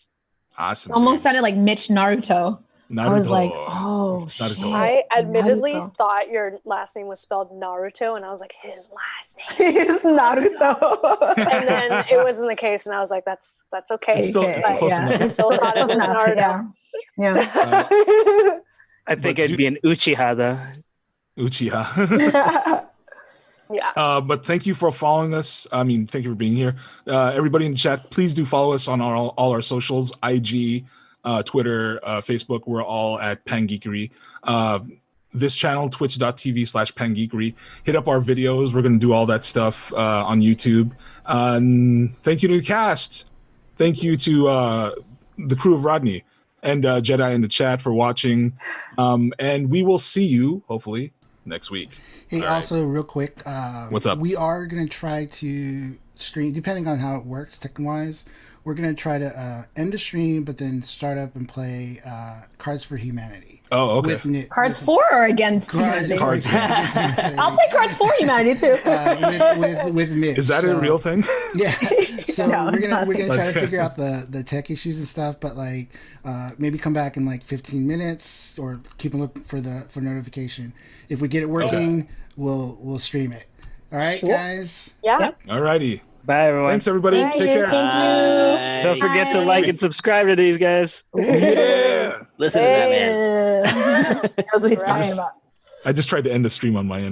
Awesome. Almost sounded like Mitch Naruto. Naruto. I was like, oh, shit. I admittedly thought your last name was spelled Naruto, and I was like, his last name is Naruto. And then it wasn't the case, and I was like, that's okay. It's close enough. It's still not as Naruto. Yeah. I think it'd be an Uchiha. Uchiha. Yeah. But thank you for following us. I mean, thank you for being here. Everybody in the chat, please do follow us on all our socials, IG, Twitter, Facebook. We're all at Pangeekery. This channel, twitch.tv/Pangeekery. Hit up our videos. We're going to do all that stuff on YouTube. Thank you to the cast. Thank you to the crew of Rodney and Jedi in the chat for watching. And we will see you, hopefully, next week. Hey, also, real quick. What's up? We are going to try to stream, depending on how it works tech-wise, we're gonna try to end the stream, but then start up and play Cards for Humanity. Oh, okay. Cards for or against humanity? Cards. I'll play Cards for Humanity too. With Mitch. Is that a real thing? Yeah. So we're gonna try to figure out the tech issues and stuff, but like maybe come back in like 15 minutes or keep a look for notification. If we get it working, we'll stream it. All right, guys. Yeah. All righty. Bye, everyone. Thanks, everybody. Thank Take you. care. Thank you. Don't forget to like and subscribe to these guys. Yeah. Listen to that man. Knows what he's talking about. I just tried to end the stream on my end.